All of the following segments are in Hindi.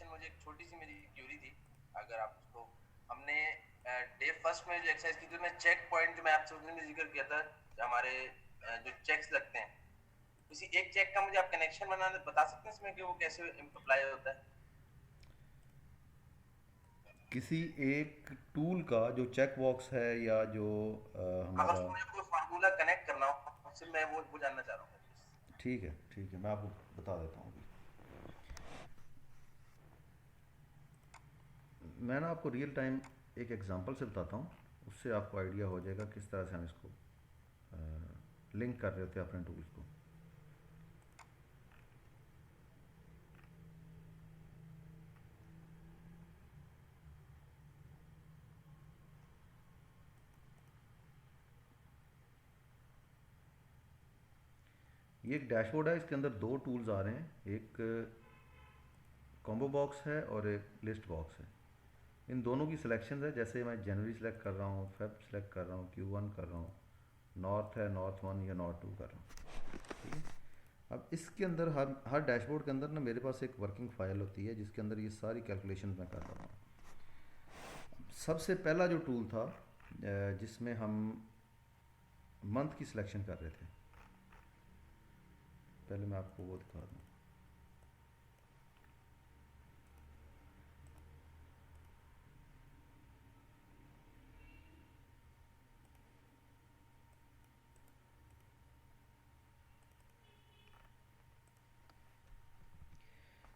क्वेश्चन, मुझे एक छोटी सी मेरी क्यूरी थी, अगर आप उसको, हमने डे फर्स्ट में जो एक्सरसाइज की थी उसमें चेक पॉइंट जो मैं आपसे उस दिन भी जिक्र किया था, हमारे जो चेक्स लगते हैं, किसी एक चेक का मुझे आप कनेक्शन बनाना बता सकते हैं इसमें कि वो कैसे अप्लाई होता है? किसी एक टूल का जो चेक बॉक्स है या जो अगर हमारा। उसको मुझे कोई फार्मूला कनेक्ट करना हो, सिर्फ मैं वो जानना चाह रहा हूँ। ठीक है मैं आपको बता देता हूँ अभी। मैं ना आपको रियल टाइम एक एग्जांपल से बताता हूँ, उससे आपको आइडिया हो जाएगा किस तरह से हम इसको लिंक कर रहे होते हैं अपने टूल्स को। ये एक डैशबोर्ड है, इसके अंदर दो टूल्स आ रहे हैं, एक कॉम्बो बॉक्स है और एक लिस्ट बॉक्स है। इन दोनों की सिलेक्शन है, जैसे मैं जनवरी सेलेक्ट कर रहा हूँ, फेब सेलेक्ट कर रहा हूँ, Q1 कर रहा हूँ, नॉर्थ है नॉर्थ 1 या नॉर्थ 2 कर रहा हूँ। ठीक है। अब इसके अंदर हर डैशबोर्ड के अंदर ना मेरे पास एक वर्किंग फाइल होती है जिसके अंदर ये सारी कैलकुलेशन मैं कर रहा हूँ। सबसे पहला जो टूल था जिसमें हम मंथ की सिलेक्शन कर रहे थे, पहले मैं आपको वो दिखा दूँ।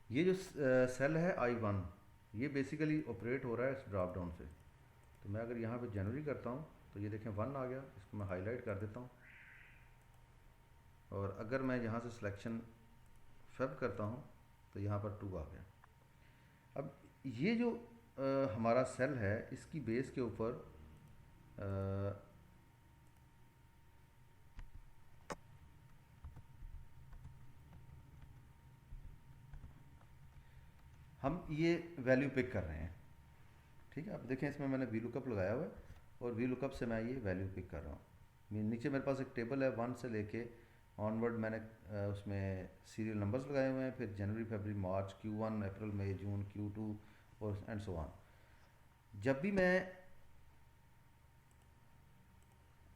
ये जो सेल है I1, ये बेसिकली ऑपरेट हो रहा है इस ड्रॉप डाउन से। तो मैं अगर यहाँ पे जनवरी करता हूँ तो ये देखें 1 आ गया, इसको मैं हाईलाइट कर देता हूँ। और अगर मैं यहाँ से सिलेक्शन फेब करता हूँ तो यहाँ पर 2 आ गया। अब ये जो हमारा सेल है, इसकी बेस के ऊपर हम ये वैल्यू पिक कर रहे हैं। ठीक है, अब देखें इसमें मैंने वी लुकअप लगाया हुआ है और वी लुकअप से मैं ये वैल्यू पिक कर रहा हूँ। नीचे मेरे पास एक टेबल है, 1 से लेके ऑनवर्ड मैंने उसमें सीरियल नंबर्स लगाए हुए हैं, फिर जनवरी फरवरी मार्च, Q1 अप्रैल मई जून, Q2 और एंड सो ऑन। जब भी मैं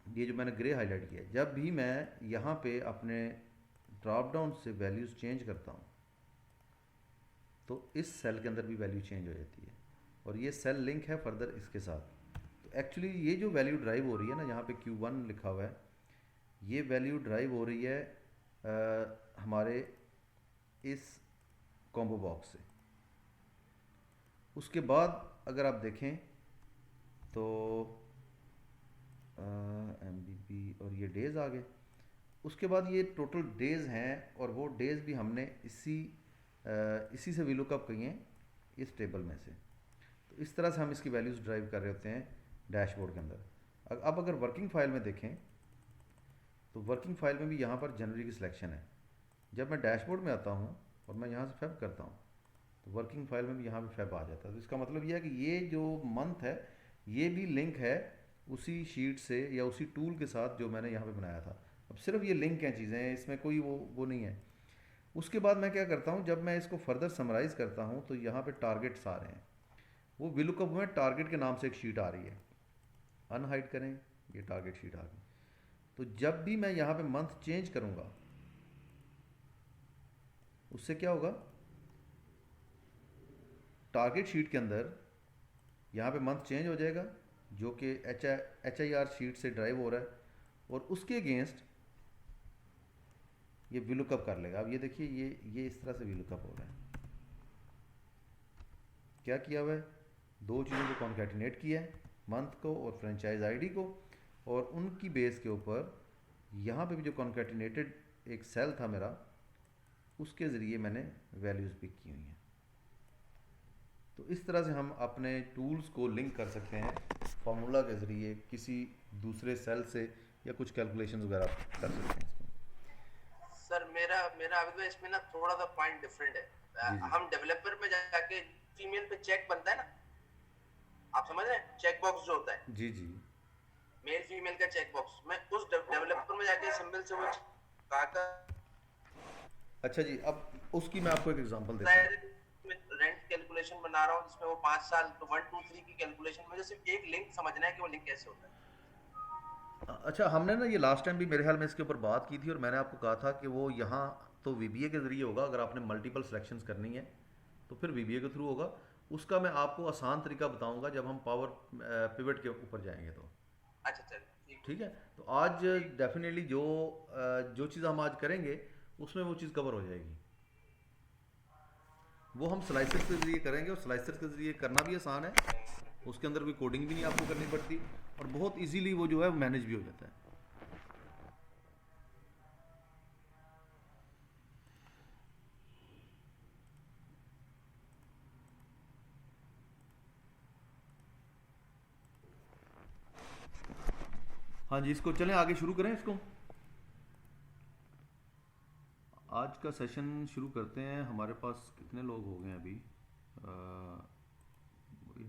ये जो मैंने ग्रे हाईलाइट किया, जब भी मैं यहाँ पे अपने ड्रॉप डाउन से वैल्यूज़ चेंज करता हूँ तो इस सेल के अंदर भी वैल्यू चेंज हो जाती है और ये सेल लिंक है फर्दर इसके साथ। तो एक्चुअली ये जो वैल्यू ड्राइव हो रही है ना, यहाँ पे Q1 लिखा हुआ है, ये वैल्यू ड्राइव हो रही है हमारे इस कॉम्बो बॉक्स से। उसके बाद अगर आप देखें तो MBP और ये डेज़ आ गए। उसके बाद ये टोटल डेज़ हैं और वो डेज़ भी हमने इसी से वी लुकअप किए हैं इस टेबल में से। तो इस तरह से हम इसकी वैल्यूज़ ड्राइव कर रहे होते हैं डैशबोर्ड के अंदर। अब अगर वर्किंग फाइल में देखें तो वर्किंग फाइल में भी यहाँ पर जनवरी की सिलेक्शन है। जब मैं डैशबोर्ड में आता हूँ और मैं यहाँ से फेब करता हूँ तो वर्किंग फाइल में भी यहाँ पे फेब आ जाता है। तो इसका मतलब यह है कि ये जो मंथ है ये भी लिंक है उसी शीट से या उसी टूल के साथ जो मैंने यहाँ पे बनाया था। अब सिर्फ ये लिंक हैं चीज़ें, इसमें कोई वो नहीं है। उसके बाद मैं क्या करता हूँ, जब मैं इसको फर्दर समराइज़ करता हूँ तो यहाँ पे टारगेट्स आ रहे हैं। वो विलुकअप में टारगेट के नाम से एक शीट आ रही है, अनहाइड करें, ये टारगेट शीट आ गई। तो जब भी मैं यहाँ पे मंथ चेंज करूँगा उससे क्या होगा, टारगेट शीट के अंदर यहाँ पे मंथ चेंज हो जाएगा जो कि HIR शीट से ड्राइव हो रहा है और उसके अगेंस्ट ये विलुकअप कर लेगा। अब ये देखिए ये इस तरह से विलुकअप हो रहा है। क्या किया हुआ है, दो चीज़ों को कॉन्कैटिनेट किया है, मंथ को और फ्रेंचाइज आईडी को, और उनकी बेस के ऊपर यहाँ पे भी जो कॉन्कैटिनेटेड एक सेल था मेरा, उसके ज़रिए मैंने वैल्यूज़ पिक की हुई हैं। तो इस तरह से हम अपने टूल्स को लिंक कर सकते हैं फार्मूला के ज़रिए किसी दूसरे सेल से, या कुछ कैलकुलेशंस वगैरह कर सकते हैं इसमें। सर मेरा मेरा अभी तो इसमें ना थोड़ा सा पॉइंट डिफरेंट है। जी जी हम डेवलपर में जाके फीमेल पे चेक बनता है ना, आप समझ रहे हैं, चेक बॉक्स जो होता है जी जी। मेल फीमेल का चेक बॉक्स, मैं उस डेवलपर में जाके सिंबल से वो काका अच्छा जी, अब उसकी मैं आपको एक एग्जांपल देता हूँ। रेंट कैलकुलेशन बना रहा हूँ जिसमें वो 5 साल तो 1 2 3 की कैलकुलेशन, मुझे सिर्फ एक लिंक समझना है कि वो लिंक कैसे होता है। अच्छा, हमने ना ये लास्ट टाइम भी मेरे ख्याल में इसके ऊपर बात की थी और मैंने आपको कहा था कि वो यहाँ तो वीबीए के ज़रिए होगा, अगर आपने मल्टीपल सिलेक्शंस करनी है तो फिर वीबीए के थ्रू होगा। उसका मैं आपको आसान तरीका बताऊंगा जब हम पावर पिवट के ऊपर जाएंगे तो। अच्छा चल ठीक ठीक है। तो आज ठीक। डेफिनेटली जो चीज़ हम आज करेंगे उसमें वो चीज़ कवर हो जाएगी। वो हम स्लाइसर्स के ज़रिए करेंगे और स्लाइसर्स के ज़रिए करना भी आसान है, उसके अंदर कोई कोडिंग भी नहीं आपको करनी पड़ती और बहुत इजीली वो जो है मैनेज भी हो जाता है। हाँ जी, इसको चलें आगे शुरू करें इसको। आज का सेशन शुरू करते हैं। हमारे पास कितने लोग हो गए अभी?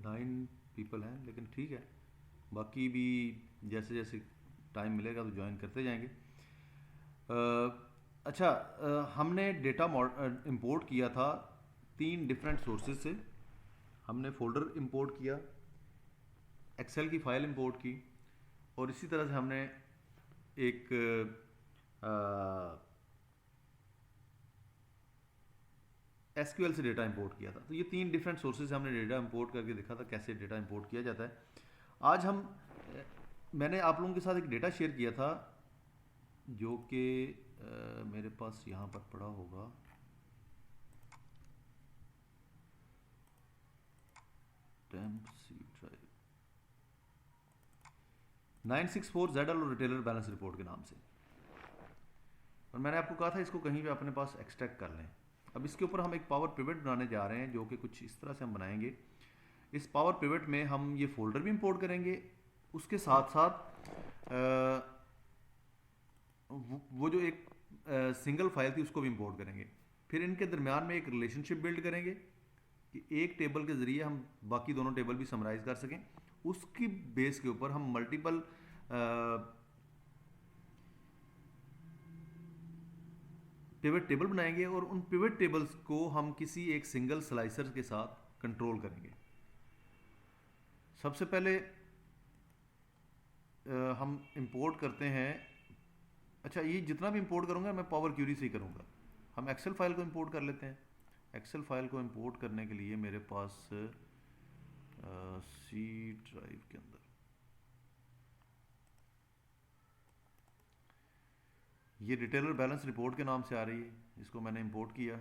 9 पीपल हैं, लेकिन ठीक है, बाकी भी जैसे जैसे टाइम मिलेगा तो ज्वाइन करते जाएंगे। अच्छा, हमने डेटा इंपोर्ट किया था 3 डिफरेंट सोर्सेज से। हमने फोल्डर इंपोर्ट किया, एक्सेल की फ़ाइल इंपोर्ट की और इसी तरह से हमने एक एसक्यूएल से डेटा इंपोर्ट किया था। तो ये 3 डिफरेंट सोर्सेज से हमने डेटा इंपोर्ट करके देखा था कैसे डेटा इंपोर्ट किया जाता है। आज हम मैंने आप लोगों के साथ एक डेटा शेयर किया था जो कि मेरे पास यहाँ पर पड़ा होगा। टेम्प सी ड्राइव 964 ZL और रिटेलर बैलेंस रिपोर्ट के नाम से, और मैंने आपको कहा था इसको कहीं भी अपने पास एक्सट्रैक्ट कर लें। अब इसके ऊपर हम एक पावर पिवट बनाने जा रहे हैं जो कि कुछ इस तरह से हम बनाएंगे। इस पावर पिवट में हम ये फोल्डर भी इंपोर्ट करेंगे, उसके साथ साथ वो जो एक सिंगल फाइल थी उसको भी इंपोर्ट करेंगे। फिर इनके दरमियान में एक रिलेशनशिप बिल्ड करेंगे कि एक टेबल के ज़रिए हम बाकी दोनों टेबल भी समराइज़ कर सकें। उसकी बेस के ऊपर हम मल्टीपल पिवट टेबल बनाएंगे और उन पिवट टेबल्स को हम किसी एक सिंगल स्लाइसर के साथ कंट्रोल करेंगे। सबसे पहले हम इंपोर्ट करते हैं। अच्छा, ये जितना भी इंपोर्ट करूँगा मैं पावर क्यूरी से ही करूँगा। हम एक्सेल फाइल को इंपोर्ट कर लेते हैं। एक्सेल फाइल को इंपोर्ट करने के लिए मेरे पास सी ड्राइव के अंदर ये रिटेलर बैलेंस रिपोर्ट के नाम से आ रही है, इसको मैंने इंपोर्ट किया।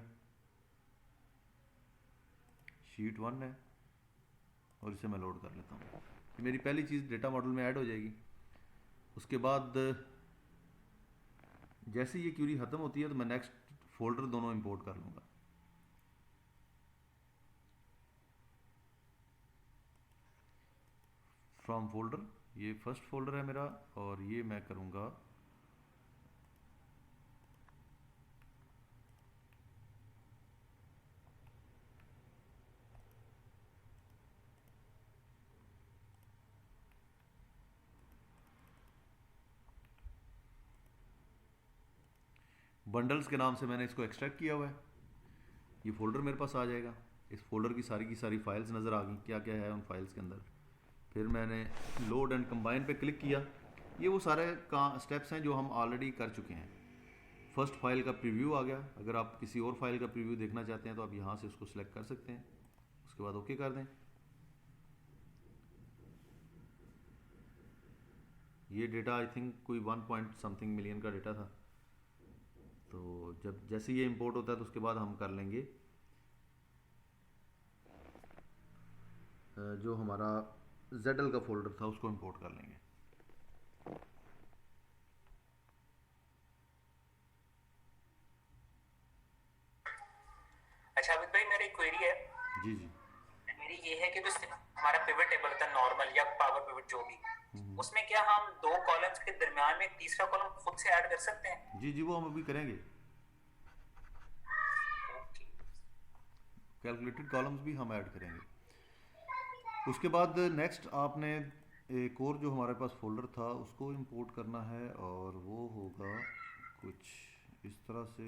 शीट 1 है और इसे मैं लोड कर लेता हूँ। मेरी पहली चीज़ डेटा मॉडल में ऐड हो जाएगी। उसके बाद जैसे ये क्यूरी ख़त्म होती है तो मैं नेक्स्ट फोल्डर दोनों इंपोर्ट कर लूँगा। फ्रॉम फोल्डर, ये फर्स्ट फोल्डर है मेरा और ये मैं करूँगा बंडल्स के नाम से। मैंने इसको एक्सट्रैक्ट किया हुआ है। ये फोल्डर मेरे पास आ जाएगा। इस फोल्डर की सारी फाइल्स नज़र आ गई, क्या क्या है उन फाइल्स के अंदर। फिर मैंने लोड एंड कंबाइन पे क्लिक किया। ये वो सारे स्टेप्स हैं जो हम ऑलरेडी कर चुके हैं। फर्स्ट फाइल का प्रीव्यू आ गया। अगर आप किसी और फाइल का प्रीव्यू देखना चाहते हैं तो आप यहाँ से उसको सिलेक्ट कर सकते हैं। उसके बाद ओके कर दें। ये डेटा आई थिंक कोई 1 पॉइंट समथिंग मिलियन का डेटा था। तो जब जैसे ये इंपोर्ट होता है तो उसके बाद हम कर लेंगे जो हमारा ZL का फोल्डर था उसको इंपोर्ट कर लेंगे। अच्छा अमित भाई, मेरी क्वेरी है। जी जी। मेरी ये है कि जो हमारा पिवट टेबल होता है नॉर्मल या पावर पिवट जो भी, उसमें क्या हम 2 कॉलम्स के दरमियान में एक तीसरा कॉलम खुद से ऐड कर सकते हैं? जी जी, वो हम अभी करेंगे। ओके। कैलकुलेटेड कॉलम्स भी हम ऐड करेंगे। उसके बाद नेक्स्ट आपने एक और जो हमारे पास फोल्डर था उसको इंपोर्ट करना है और वो होगा कुछ इस तरह से।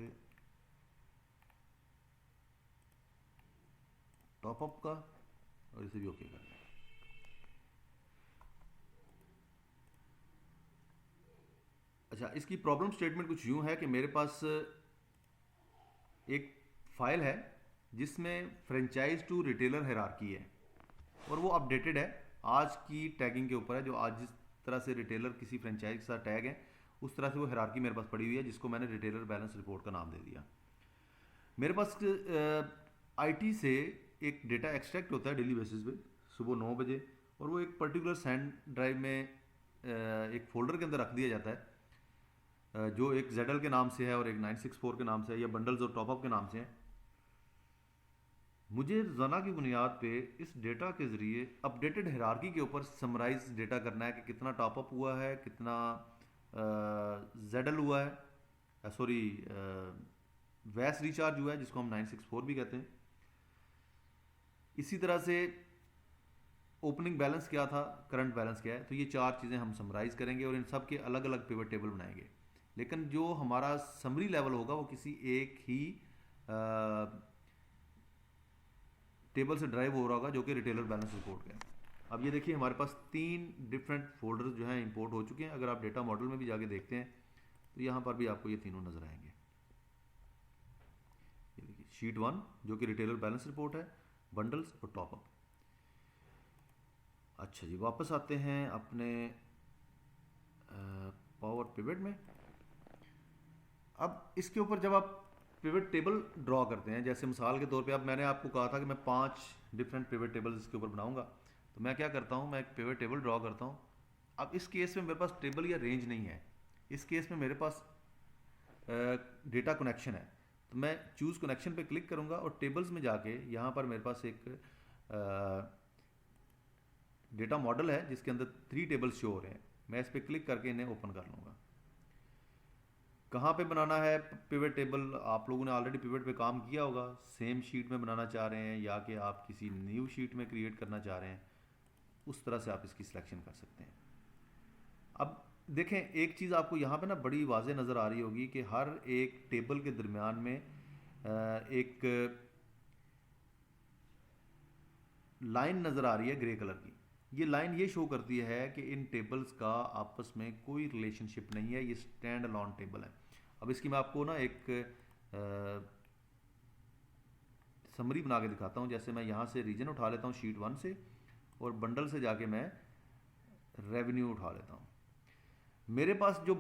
टॉपअप का, और इसे भी ओके कर दें। अच्छा, इसकी प्रॉब्लम स्टेटमेंट कुछ यूँ है कि मेरे पास एक फाइल है जिसमें फ्रेंचाइज टू रिटेलर हायरार्की है, और वो अपडेटेड है, आज की टैगिंग के ऊपर है। जो आज जिस तरह से रिटेलर किसी फ्रेंचाइज के साथ टैग है, उस तरह से वो हायरार्की मेरे पास पड़ी हुई है, जिसको मैंने रिटेलर बैलेंस रिपोर्ट का नाम दे दिया। मेरे पास आईटी से एक डेटा एक्सट्रैक्ट होता है डेली बेसिस पे सुबह 9 बजे, और वो एक पर्टिकुलर सैंड ड्राइव में एक फोल्डर के अंदर रख दिया जाता है, जो एक ZL के नाम से है और एक 964 के नाम से है, या बंडल्स और टॉपअप के नाम से है। मुझे रोज़ाना की बुनियाद पे इस डेटा के ज़रिए अपडेटेड हायरार्की के ऊपर समराइज डेटा करना है कि कितना टॉपअप हुआ है, कितना ZL हुआ है, सॉरी वैस रिचार्ज हुआ है, जिसको हम 964 भी कहते हैं। इसी तरह से ओपनिंग बैलेंस क्या था, करंट बैलेंस क्या है। तो ये 4 चीज़ें हम समराइज़ करेंगे और इन सब के अलग अलग पिवट टेबल बनाएंगे। लेकिन जो हमारा समरी लेवल होगा वो किसी एक ही टेबल से ड्राइव हो रहा होगा, जो कि रिटेलर बैलेंस रिपोर्ट का है। अब ये देखिए, हमारे पास 3 डिफरेंट फोल्डर्स जो हैं इंपोर्ट हो चुके हैं। अगर आप डेटा मॉडल में भी जाके देखते हैं तो यहाँ पर भी आपको ये तीनों नज़र आएंगे। ये देखिए, शीट 1 जो कि रिटेलर बैलेंस रिपोर्ट है, बंडल्स और टॉपअप। अच्छा जी, वापस आते हैं अपने पावर पिवट में। अब इसके ऊपर जब आप पिवट टेबल ड्रॉ करते हैं, जैसे मिसाल के तौर पे, अब मैंने आपको कहा था कि मैं 5 डिफरेंट पिवट टेबल्स इसके ऊपर बनाऊंगा, तो मैं क्या करता हूँ, मैं एक पिवट टेबल ड्रॉ करता हूँ। अब इस केस में मेरे पास टेबल या रेंज नहीं है, इस केस में मेरे पास डेटा कनेक्शन है। तो मैं चूज़ कनेक्शन पे क्लिक करूँगा और टेबल्स में जाके यहाँ पर मेरे पास एक डेटा मॉडल है जिसके अंदर 3 टेबल्स शो हो रहे हैं। मैं इस पर क्लिक करके इन्हें ओपन कर लूँगा। कहाँ पे बनाना है पिवट टेबल, आप लोगों ने ऑलरेडी पिवट पे काम किया होगा। सेम शीट में बनाना चाह रहे हैं या कि आप किसी न्यू शीट में क्रिएट करना चाह रहे हैं, उस तरह से आप इसकी सिलेक्शन कर सकते हैं। अब देखें, एक चीज़ आपको यहाँ पे ना बड़ी वाज़ेह नज़र आ रही होगी कि हर एक टेबल के दरमियान में एक लाइन नज़र आ रही है ग्रे कलर की। ये लाइन ये शो करती है कि इन टेबल्स का आपस में कोई रिलेशनशिप नहीं है, ये स्टैंड अलोन टेबल है। अब इसकी मैं आपको ना एक समरी बना के दिखाता हूँ। जैसे मैं यहाँ से रीजन उठा लेता हूँ शीट 1 से, और बंडल से जाके मैं रेवेन्यू उठा लेता हूँ। मेरे पास जो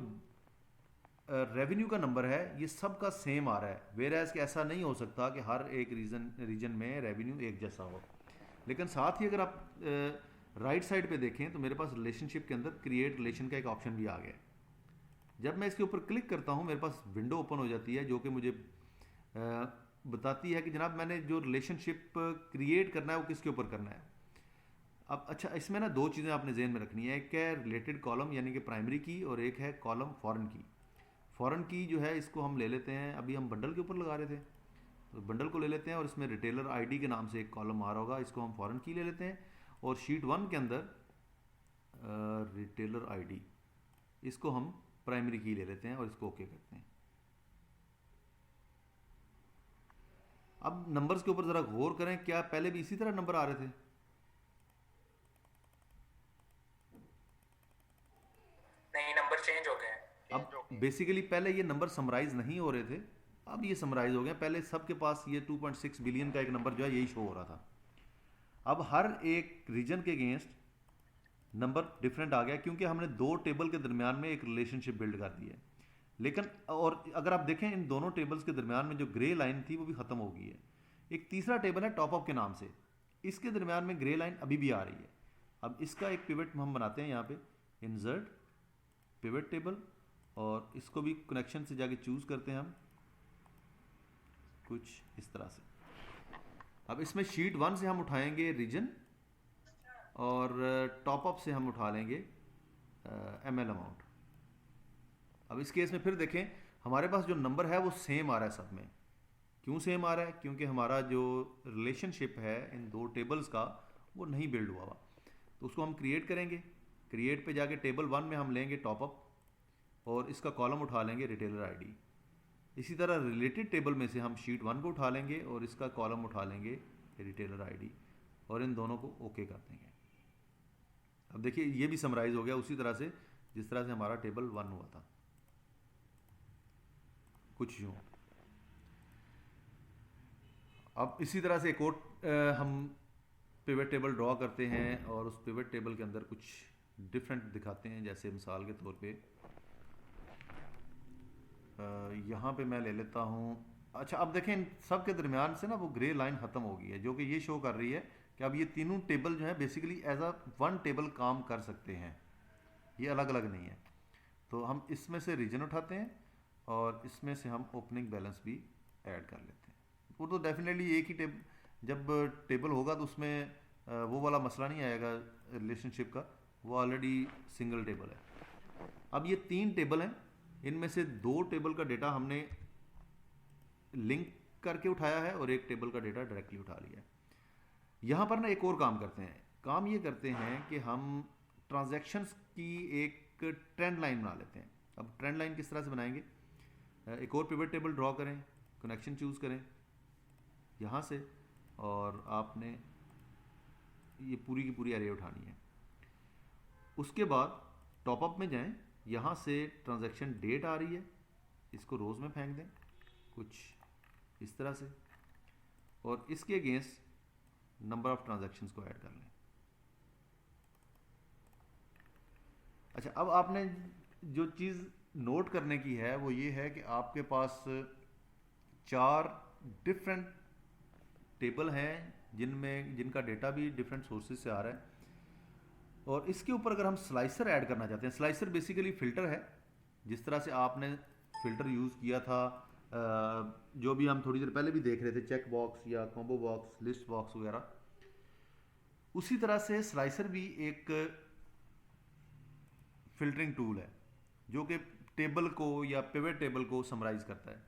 रेवेन्यू का नंबर है ये सब का सेम आ रहा है, वेयर एज कि ऐसा नहीं हो सकता कि हर एक रीजन में रेवेन्यू एक जैसा हो। लेकिन साथ ही अगर आप राइट साइड पे देखें तो मेरे पास रिलेशनशिप के अंदर क्रिएट रिलेशन का एक ऑप्शन भी आ गया है। जब मैं इसके ऊपर क्लिक करता हूँ, मेरे पास विंडो ओपन हो जाती है जो कि मुझे बताती है कि जनाब मैंने जो रिलेशनशिप क्रिएट करना है वो किसके ऊपर करना है। अब अच्छा, इसमें ना 2 चीज़ें आपने ज़हन में रखनी है। एक है रिलेटेड कॉलम यानी कि प्राइमरी की, और एक है कॉलम फॉरेन की। फॉरेन की जो है इसको हम ले लेते हैं, अभी हम बंडल के ऊपर लगा रहे थे तो बंडल को ले लेते हैं, और इसमें रिटेलर आईडी के नाम से एक कॉलम आ रहा होगा, इसको हम फॉरेन की ले लेते हैं। और शीट 1 के अंदर रिटेलर आईडी, इसको हम प्राइमरी की ले लेते हैं और इसको ओके करते हैं। अब नंबर्स के ऊपर ज़रा गौर करें, क्या पहले भी इसी तरह नंबर आ रहे थे? नहीं, नंबर चेंज हो गए हैं। अब बेसिकली पहले ये नंबर समराइज नहीं हो रहे थे, अब ये समराइज हो गए। पहले सबके पास ये 2.6 बिलियन का एक नंबर जो है यही शो हो रहा था। अब हर एक रीजन के अगेंस्ट नंबर डिफरेंट आ गया, क्योंकि हमने 2 टेबल के दरमियान में एक रिलेशनशिप बिल्ड कर दी है। लेकिन और अगर आप देखें इन दोनों टेबल्स के दरमियान में जो ग्रे लाइन थी वो भी ख़त्म हो गई है। एक तीसरा टेबल है टॉपअप के नाम से, इसके दरमियान में ग्रे लाइन अभी भी आ रही है। अब इसका एक पिवट हम बनाते हैं यहाँ पे, इंसर्ट पिवट टेबल, और इसको भी कनेक्शन से जाके चूज़ करते हैं हम कुछ इस तरह से। अब इसमें शीट 1 से हम उठाएंगे रीजन, और टॉपअप से हम उठा लेंगे ML अमाउंट। अब इस केस में फिर देखें, हमारे पास जो नंबर है वो सेम आ रहा है सब में। क्यों सेम आ रहा है? क्योंकि हमारा जो रिलेशनशिप है इन 2 टेबल्स का वो नहीं बिल्ड हुआ हुआ। तो उसको हम क्रिएट करेंगे। क्रिएट पे जाके टेबल 1 में हम लेंगे टॉपअप, और इसका कॉलम उठा लेंगे रिटेलर आईडी। इसी तरह रिलेटेड टेबल में से हम शीट 1 को उठा लेंगे और इसका कॉलम उठा लेंगे रिटेलर आईडी, और इन दोनों को ओके कर देंगे। अब देखिए ये भी समराइज हो गया उसी तरह से जिस तरह से हमारा टेबल 1 हुआ था, कुछ यूँ। अब इसी तरह से एक और हम पिवट टेबल ड्रॉ करते हैं और उस पिवट टेबल के अंदर कुछ डिफरेंट दिखाते हैं। जैसे मिसाल के तौर पे यहाँ पे मैं ले लेता हूँ। अच्छा, अब देखें इन सब के दरमियान से ना वो ग्रे लाइन ख़त्म हो गई है, जो कि ये शो कर रही है कि अब ये तीनों टेबल जो है basically as a one table काम कर सकते हैं, ये अलग अलग नहीं है। तो हम इसमें से रीजन उठाते हैं और इसमें से हम ओपनिंग बैलेंस भी ऐड कर लेते हैं। वो तो डेफिनेटली एक ही जब टेबल होगा तो उसमें वो वाला मसला नहीं आएगा रिलेशनशिप का, वो ऑलरेडी सिंगल टेबल है। अब ये 3 टेबल हैं, इनमें से 2 टेबल का डेटा हमने लिंक करके उठाया है और एक टेबल का डेटा डायरेक्टली उठा लिया है। यहाँ पर ना एक और काम करते हैं, काम ये करते हैं कि हम ट्रांजैक्शंस की एक ट्रेंड लाइन बना लेते हैं। अब ट्रेंड लाइन किस तरह से बनाएंगे, एक और पिवट टेबल ड्रॉ करें, कनेक्शन चूज़ करें यहाँ से, और आपने ये पूरी की पूरी अरे उठानी है। उसके बाद टॉपअप में जाएं, यहाँ से ट्रांजैक्शन डेट आ रही है, इसको रोज़ में फेंक दें कुछ इस तरह से, और इसके अगेंस्ट नंबर ऑफ ट्रांजैक्शंस को ऐड कर लें। अच्छा, अब आपने जो चीज़ नोट करने की है वो ये है कि आपके पास 4 डिफरेंट टेबल हैं जिनका डेटा भी डिफरेंट सोर्सेज से आ रहा है, और इसके ऊपर अगर हम स्लाइसर ऐड करना चाहते हैं, स्लाइसर बेसिकली फ़िल्टर है। जिस तरह से आपने फ़िल्टर यूज़ किया था, जो भी हम थोड़ी देर पहले भी देख रहे थे, चेक बॉक्स या कॉम्बो बॉक्स, लिस्ट बॉक्स वगैरह, उसी तरह से स्लाइसर भी एक फ़िल्टरिंग टूल है जो कि टेबल को या पिवट टेबल को समराइज़ करता है।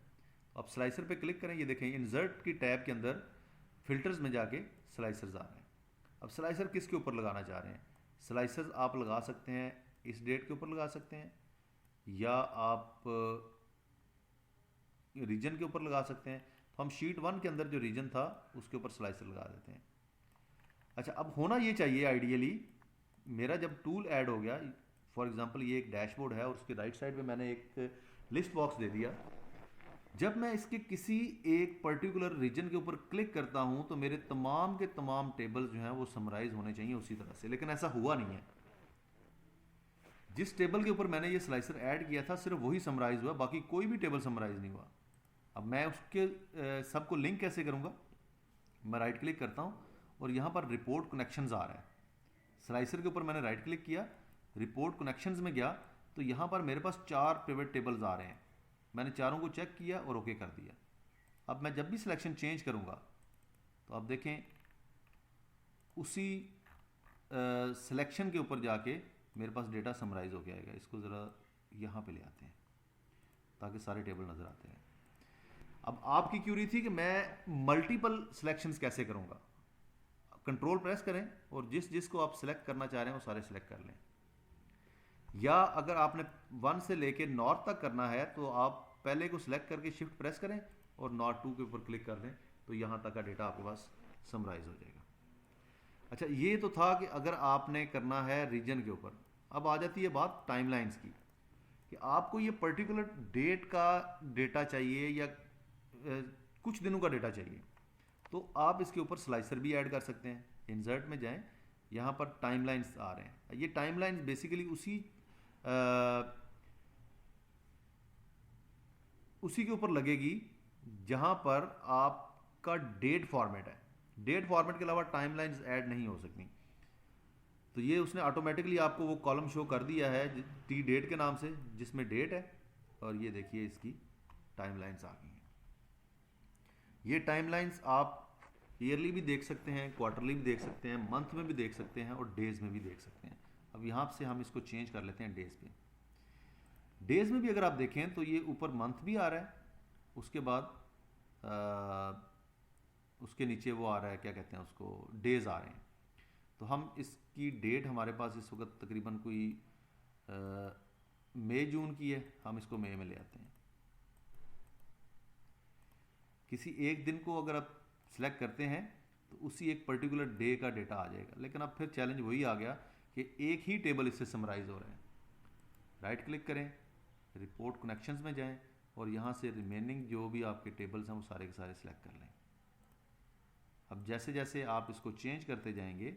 अब स्लाइसर पे क्लिक करें, ये देखें इंसर्ट की टैब के अंदर फ़िल्टर्स में जाके स्लाइसर्स आ रहे हैं। अब स्लाइसर किसके ऊपर लगाना चाह रहे हैं, स्लाइसर्स आप लगा सकते हैं इस डेट के ऊपर लगा सकते हैं, या आप रीजन के ऊपर लगा सकते हैं। तो हम शीट 1 के अंदर जो रीजन था उसके ऊपर स्लाइसर लगा देते हैं। अच्छा, अब होना ये चाहिए आइडियली, मेरा जब टूल ऐड हो गया, फॉर एग्जांपल ये एक डैशबोर्ड है और उसके राइट साइड पे मैंने एक लिस्ट बॉक्स दे दिया, जब मैं इसके किसी एक पर्टिकुलर रीजन के ऊपर क्लिक करता हूं तो मेरे तमाम के तमाम टेबल जो हैं वो समराइज होने चाहिए उसी तरह से, लेकिन ऐसा हुआ नहीं है। जिस टेबल के ऊपर मैंने ये स्लाइसर ऐड किया था सिर्फ वही समराइज हुआ, बाकी कोई भी टेबल समराइज नहीं हुआ। अब मैं उसके सबको लिंक कैसे करूंगा, मैं राइट क्लिक करता हूं और यहां पर रिपोर्ट कनेक्शंस आ रहा है। स्लाइसर के ऊपर मैंने राइट क्लिक किया, रिपोर्ट कनेक्शंस में गया तो यहां पर मेरे पास 4 पिवट टेबल्स आ रहे हैं। मैंने चारों को चेक किया और ओके कर दिया। अब मैं जब भी सिलेक्शन चेंज करूंगा तो आप देखें उसी सिलेक्शन के ऊपर जाके मेरे पास डेटा समराइज हो गया है। इसको ज़रा यहाँ पे ले आते हैं ताकि सारे टेबल नज़र आते हैं। अब आपकी क्यूरी थी कि मैं मल्टीपल सिलेक्शंस कैसे करूँगा। कंट्रोल प्रेस करें और जिस जिसको आप सिलेक्ट करना चाह रहे हैं वो सारे सिलेक्ट कर लें, या अगर आपने 1 से लेके नॉर्थ तक करना है तो आप पहले को सिलेक्ट करके शिफ्ट प्रेस करें और नॉर्थ 2 के ऊपर क्लिक कर दें तो यहाँ तक का डेटा आपके पास समराइज हो जाएगा। अच्छा, ये तो था कि अगर आपने करना है रीजन के ऊपर। अब आ जाती है बात टाइमलाइंस की कि आपको ये पर्टिकुलर डेट का डेटा चाहिए या कुछ दिनों का डेटा चाहिए, तो आप इसके ऊपर स्लाइसर भी ऐड कर सकते हैं। इंसर्ट में जाएं, यहाँ पर टाइमलाइंस आ रहे हैं। ये टाइमलाइंस बेसिकली उसी के ऊपर लगेगी जहाँ पर आपका डेट फॉर्मेट है। डेट फॉर्मेट के अलावा टाइमलाइंस ऐड नहीं हो सकती। तो ये उसने ऑटोमेटिकली आपको वो कॉलम शो कर दिया है टी डेट के नाम से, जिसमें डेट है, और ये देखिए इसकी टाइमलाइंस आ गई हैं। ये टाइमलाइंस आप ईयरली भी देख सकते हैं, क्वार्टरली भी देख सकते हैं, मंथ में भी देख सकते हैं और डेज़ में भी देख सकते हैं। अब यहाँ से हम इसको चेंज कर लेते हैं डेज़ पे। डेज़ में भी अगर आप देखें तो ये ऊपर मंथ भी आ रहा है, उसके बाद उसके नीचे वो आ रहा है, क्या कहते हैं उसको, डेज़ आ रहे हैं। तो हम इसकी डेट हमारे पास इस वक्त तकरीबन कोई मई जून की है, हम इसको मई में ले आते हैं। किसी एक दिन को अगर आप सिलेक्ट करते हैं तो उसी एक पर्टिकुलर डे का डेटा आ जाएगा। लेकिन अब फिर चैलेंज वही आ गया कि एक ही टेबल इससे समराइज़ हो रहे हैं। राइट क्लिक करें, रिपोर्ट कनेक्शंस में जाएं और यहाँ से रिमेनिंग जो भी आपके टेबल्स हैं वो सारे के सारे सिलेक्ट कर लें। अब जैसे जैसे आप इसको चेंज करते जाएंगे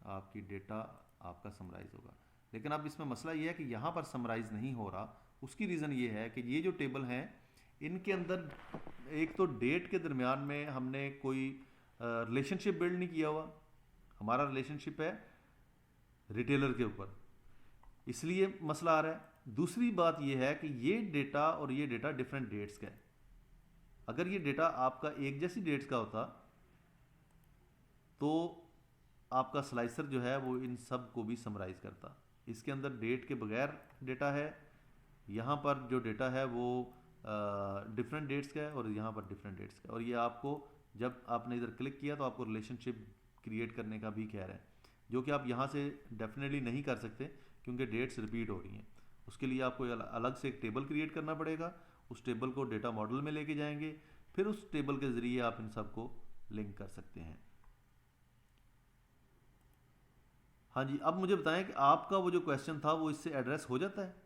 आपकी डेटा आपका समराइज़ होगा। लेकिन अब इसमें मसला ये है कि यहाँ पर समराइज़ नहीं हो रहा। उसकी रीज़न ये है कि ये जो टेबल हैं इनके अंदर एक तो डेट के दरमियान में हमने कोई रिलेशनशिप बिल्ड नहीं किया हुआ। हमारा रिलेशनशिप है रिटेलर के ऊपर, इसलिए मसला आ रहा है। दूसरी बात यह है कि ये डेटा और ये डेटा डिफरेंट डेट्स का है। अगर ये डेटा आपका एक जैसी डेट्स का होता तो आपका स्लाइसर जो है वो इन सब को भी समराइज़ करता। इसके अंदर डेट के बगैर डेटा है, यहाँ पर जो डेटा है वो डिफरेंट डेट्स का है और यहाँ पर डिफरेंट डेट्स का। और ये आपको जब आपने इधर क्लिक किया तो आपको रिलेशनशिप क्रिएट करने का भी कह रहा है, जो कि आप यहाँ से डेफिनेटली नहीं कर सकते क्योंकि डेट्स रिपीट हो रही हैं। उसके लिए आपको अलग से एक टेबल क्रिएट करना पड़ेगा। उस टेबल को डेटा मॉडल में लेके जाएंगे, फिर उस टेबल के ज़रिए आप इन सबको लिंक कर सकते हैं। हाँ जी, अब मुझे बताएं कि आपका वो जो क्वेश्चन था वो इससे एड्रेस हो जाता है?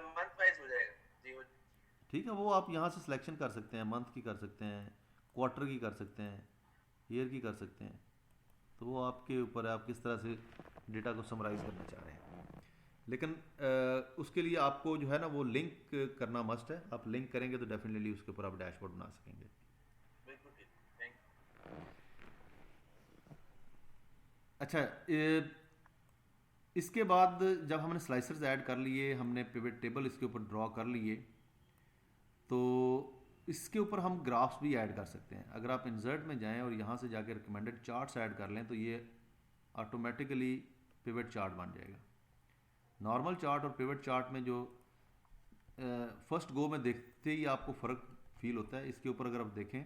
मंथ वाइज हो जाएगा जी। ठीक है, वो आप यहाँ से सिलेक्शन कर सकते हैं, मंथ की कर सकते हैं, क्वार्टर की कर सकते हैं, ईयर की कर सकते हैं। तो वो आपके ऊपर है, आप किस तरह से डेटा को समराइज़ करना चाह रहे हैं। लेकिन उसके लिए आपको जो है ना वो लिंक करना मस्ट है। आप लिंक करेंगे तो डेफिनेटली उसके ऊपर आप डैशबोर्ड बना सकेंगे। बिल्कुल ठीक, थैंक यू। अच्छा, इसके बाद जब हमने स्लाइसर्स ऐड कर लिए, हमने पिवट टेबल इसके ऊपर ड्रॉ कर लिए, तो इसके ऊपर हम ग्राफ्स भी ऐड कर सकते हैं। अगर आप इंसर्ट में जाएं और यहाँ से जाके रिकमेंडेड चार्ट्स ऐड कर लें तो ये ऑटोमेटिकली पिवट चार्ट बन जाएगा। नॉर्मल चार्ट और पिवट चार्ट में जो फर्स्ट गो में देखते ही आपको फ़र्क फील होता है। इसके ऊपर अगर आप देखें,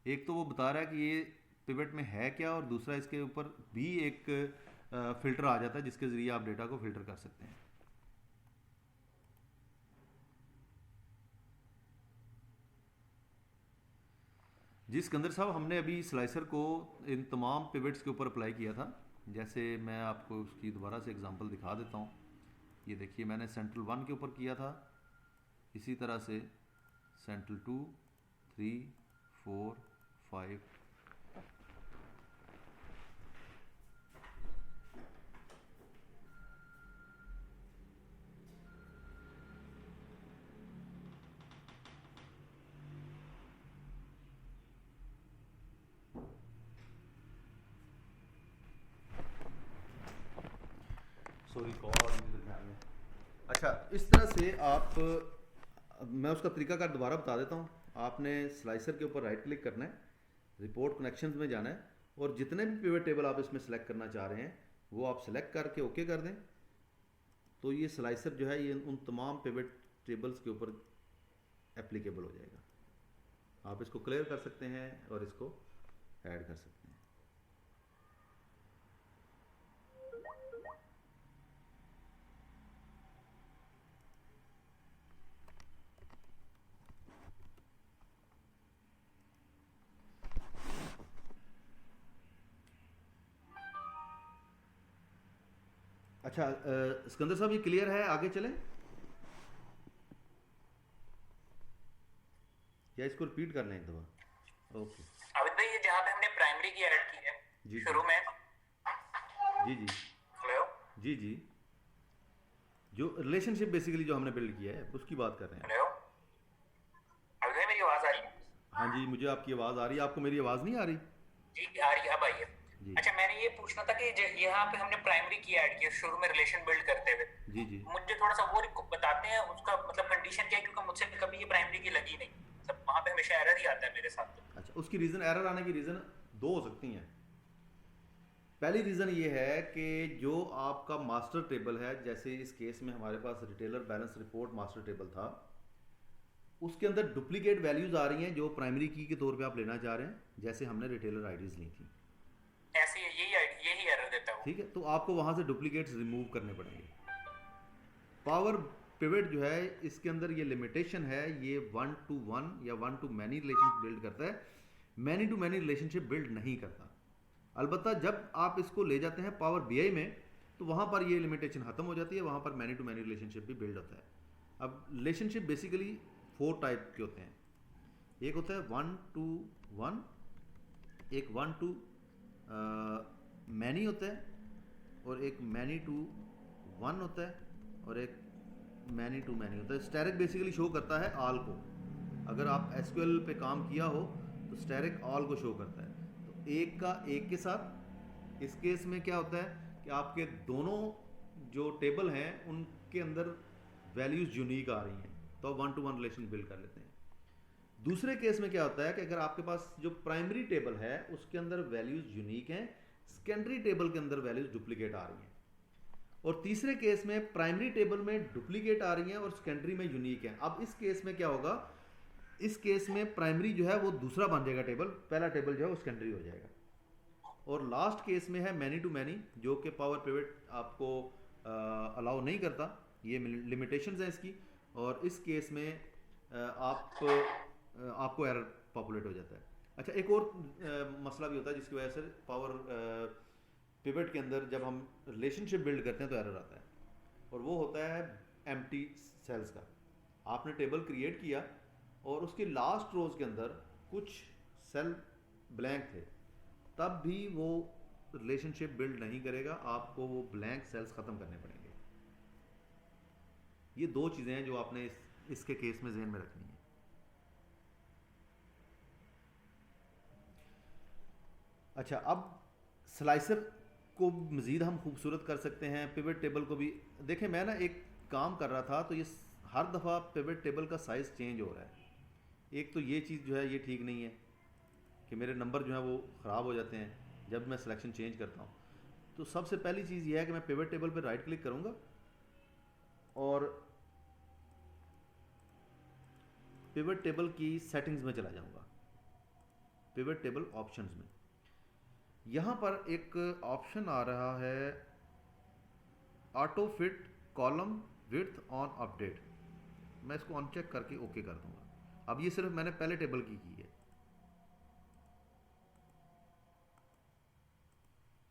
एक तो वो बता रहा है कि ये पिवट में है क्या, और दूसरा इसके ऊपर भी एक फ़िल्टर आ जाता है जिसके ज़रिए आप डेटा को फ़िल्टर कर सकते हैं। जी सिकंदर साहब, हमने अभी स्लाइसर को इन तमाम पिवट्स के ऊपर अप्लाई किया था। जैसे मैं आपको उसकी दोबारा से एग्जांपल दिखा देता हूँ। ये देखिए, मैंने सेंट्रल 1 के ऊपर किया था, इसी तरह से सेंट्रल 2, 3, 4, 5। Sorry call. अच्छा, इस तरह से आप, मैं उसका तरीकाकार दोबारा बता देता हूँ। आपने स्लाइसर के ऊपर राइट क्लिक करना है, रिपोर्ट कनेक्शंस में जाना है और जितने भी पिवट टेबल आप इसमें सेलेक्ट करना चाह रहे हैं वो आप सेलेक्ट करके ओके कर दें। तो ये स्लाइसर जो है ये उन तमाम पिवट टेबल्स के ऊपर एप्लीकेबल हो जाएगा। आप इसको क्लियर कर सकते हैं और इसको ऐड कर सकते हैं। अच्छा, सिकंदर साहब ये क्लियर है, आगे चलें या इसको रिपीट कर लें एक दफ़ा? ओके। अमित भाई, ये जहाँ पे हमने प्राइमरी की ऐड की है जी शुरू में। जी जी हेलो जी जी, जो रिलेशनशिप बेसिकली जो हमने बिल्ड किया है उसकी बात कर रहे हैं। हेलो अमित भाई, मेरी आवाज़ आ रही है? हाँ जी, मुझे आपकी आवाज़ आ रही है। आपको मेरी आवाज़ नहीं आ रही? जी आ रही है, अब आई है। जी अच्छा, मैंने ये पूछना था कि यहाँ पे हमने प्राइमरी की ऐड की है शुरू में रिलेशन बिल्ड करते हुए। जी जी। मुझे थोड़ा सा वो बताते हैं उसका मतलब कंडीशन क्या है, क्योंकि मुझसे कभी ये प्राइमरी की लगी नहीं। सब वहाँ पे हमेशा एरर ही आता है मेरे साथ। अच्छा, उसकी रीज़न, एरर आने की रीज़न दो हो सकती हैं। पहली रीज़न ये है कि जो आपका मास्टर टेबल है, जैसे इस केस में हमारे पास retailer balance report master table था, उसके अंदर डुप्लीकेट वैल्यूज़ आ रही हैं जो प्राइमरी की के तौर पे आप लेना चाह रहे हैं, जैसे हमने रिटेलर आईडीज़ ली थी। ऐसे यही एरर देता है। ठीक है, तो आपको वहाँ से डुप्लीकेट्स रिमूव करने पड़ेंगे। पावर पिवट जो है इसके अंदर ये लिमिटेशन है, ये 1 to 1 या 1 to many रिलेशन बिल्ड करता है, many to many relationship build नहीं करता। अलबत्ता जब आप इसको ले जाते हैं पावर बीआई में तो वहाँ पर ये लिमिटेशन ख़त्म हो जाती है, वहाँ पर मैनी टू मैनी रिलेशनशिप भी बिल्ड होता है। अब रिलेशनशिप बेसिकली 4 टाइप के होते हैं। एक होता है 1 to 1, एक 1 to मैनी होता है, और एक मैनी टू 1 होता है, और एक मैनी टू मैनी होता है। स्टैरिक बेसिकली शो करता है ऑल को। अगर आप एसक्यूएल पे काम किया हो तो स्टैरिक ऑल को शो करता है। तो एक का एक के साथ, इस केस में क्या होता है कि आपके दोनों जो टेबल हैं उनके अंदर वैल्यूज़ यूनिक आ रही हैं, तो 1 to 1 रिलेशन बिल्ड कर लेते हैं। दूसरे केस में क्या होता है कि अगर आपके पास जो प्राइमरी टेबल है उसके अंदर वैल्यूज़ यूनिक हैं, सेकेंडरी टेबल के अंदर वैल्यूज़ डुप्लीकेट आ रही हैं। और तीसरे केस में प्राइमरी टेबल में डुप्लीकेट आ रही हैं और सेकेंडरी में यूनिक हैं। अब इस केस में क्या होगा, इस केस में प्राइमरी जो है वो दूसरा बन जाएगा टेबल, पहला टेबल जो है वो सेकेंडरी हो जाएगा। और लास्ट केस में है मैनी टू मैनी, जो कि पावर पिवट आपको अलाउ नहीं करता, ये लिमिटेशंस हैं इसकी। और इस केस में आपको एरर पॉपुलेट हो जाता है। अच्छा, एक और मसला भी होता है जिसकी वजह से पावर पिवट के अंदर जब हम रिलेशनशिप बिल्ड करते हैं तो एरर आता है, और वो होता है एम्प्टी सेल्स का। आपने टेबल क्रिएट किया और उसके लास्ट रोज के अंदर कुछ सेल ब्लैंक थे, तब भी वो रिलेशनशिप बिल्ड नहीं करेगा, आपको वो ब्लैंक सेल्स ख़त्म करने पड़ेंगे। ये 2 चीज़ें हैं जो आपने इसके केस में जहन में रखनी है। अच्छा, अब स्लाइसर को मज़ीद हम खूबसूरत कर सकते हैं, पिवट टेबल को भी। देखें, मैं ना एक काम कर रहा था तो ये हर दफ़ा पिवट टेबल का साइज़ चेंज हो रहा है। एक तो ये चीज़ जो है ये ठीक नहीं है कि मेरे नंबर जो है वो ख़राब हो जाते हैं जब मैं सिलेक्शन चेंज करता हूँ। तो सबसे पहली चीज़ ये है कि मैं पिवट टेबल पर राइट क्लिक करूँगा और पिवट टेबल की सेटिंग्स में चला जाऊँगा, पिवट टेबल ऑप्शंस में। यहाँ पर एक ऑप्शन आ रहा है auto fit column width on update. मैं इसको अनचेक करके ओके कर दूंगा। अब ये सिर्फ मैंने पहले टेबल की है।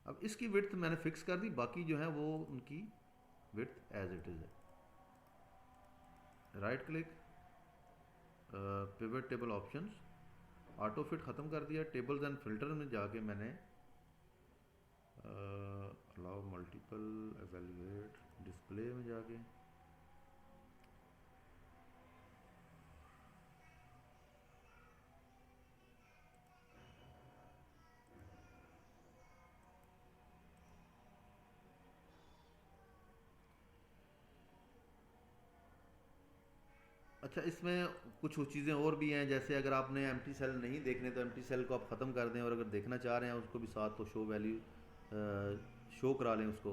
अब इसकी विड्थ मैंने फिक्स कर दी, बाकी जो है वो उनकी विड्थ एज इट इज़ है। Right click, pivot table options, auto fit ख़त्म कर दिया। टेबल्स एंड फिल्टर में जाके मैंने अलाउ मल्टीपल एवेल्युएट डिस्प्ले में जाके अच्छा, इसमें कुछ चीज़ें और भी हैं, जैसे अगर आपने एम्प्टी सेल नहीं देखने तो एम्प्टी सेल को आप ख़त्म कर दें, और अगर देखना चाह रहे हैं उसको भी साथ तो शो वैल्यू शो करा लें उसको,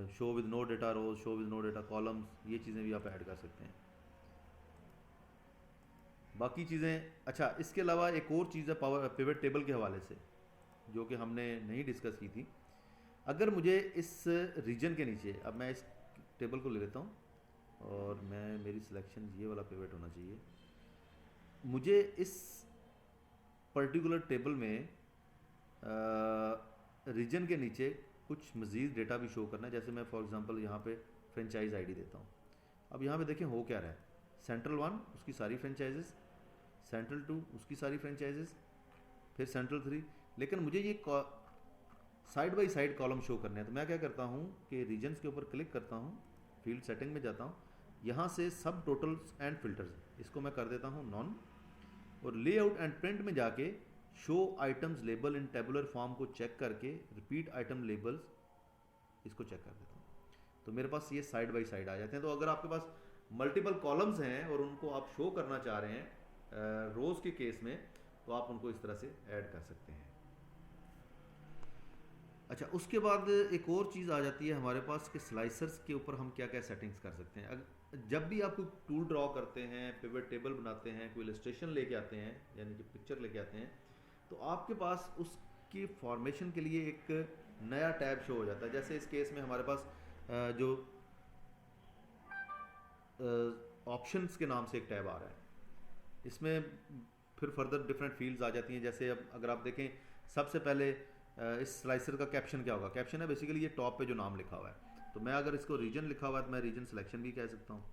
show with no data rows, show with no data columns, ये चीज़ें भी आप ऐड कर सकते हैं। बाकी चीज़ें, अच्छा इसके अलावा एक और चीज़ है पावर पिवट टेबल के हवाले से जो कि हमने नहीं डिस्कस की थी। अगर मुझे इस रीजन के नीचे, अब मैं इस टेबल को ले लेता हूँ और मैं मेरी सिलेक्शन ये वाला पिवट होना चाहिए। मुझे इस पर्टिकुलर टेबल में रीजन के नीचे कुछ मज़ीद डेटा भी शो करना है। जैसे मैं फॉर एग्जांपल यहाँ पे फ्रेंचाइज आईडी देता हूँ। अब यहाँ पे देखें हो क्या रहा है, सेंट्रल 1 उसकी सारी फ्रेंचाइजेस, सेंट्रल 2 उसकी सारी फ्रेंचाइजेस, फिर सेंट्रल 3। लेकिन मुझे ये side by side column show करने हैं, तो मैं क्या करता हूँ कि रीजन्स के ऊपर क्लिक करता हूँ, फील्ड सेटिंग में जाता हूँ, यहाँ से सब टोटल्स एंड फिल्टर्स इसको मैं कर देता हूँ नॉन, और लेआउट एंड प्रिंट में जाके शो आइटम्स लेबल इन टेबुलर फॉर्म को चेक करके रिपीट आइटम लेबल्स इसको चेक कर देता हूँ, तो मेरे पास ये साइड बाई साइड आ जाते हैं। तो अगर आपके पास मल्टीपल कॉलम्स हैं और उनको आप शो करना चाह रहे हैं रोज़ के केस में, तो आप उनको इस तरह से ऐड कर सकते हैं। अच्छा, उसके बाद एक और चीज़ आ जाती है हमारे पास कि स्लाइसर्स के ऊपर हम क्या क्या सेटिंग्स कर सकते हैं। जब भी आप कोई टूल ड्रॉ करते हैं, पिवट टेबल बनाते हैं, कोई इलस्ट्रेशन लेके आते हैं, यानी कि पिक्चर लेके आते हैं, तो आपके पास उसकी फॉर्मेशन के लिए एक नया टैब शो हो जाता है। जैसे इस केस में हमारे पास जो ऑप्शंस के नाम से एक टैब आ रहा है, इसमें फिर फर्दर डिफरेंट फील्ड्स आ जाती हैं। जैसे अब अगर आप देखें सबसे पहले इस स्लाइसर का कैप्शन क्या होगा, कैप्शन है बेसिकली ये टॉप पे जो नाम लिखा हुआ है। तो मैं अगर इसको रीजन लिखा हुआ है तो मैं रीजन सिलेक्शन भी कह सकता हूँ,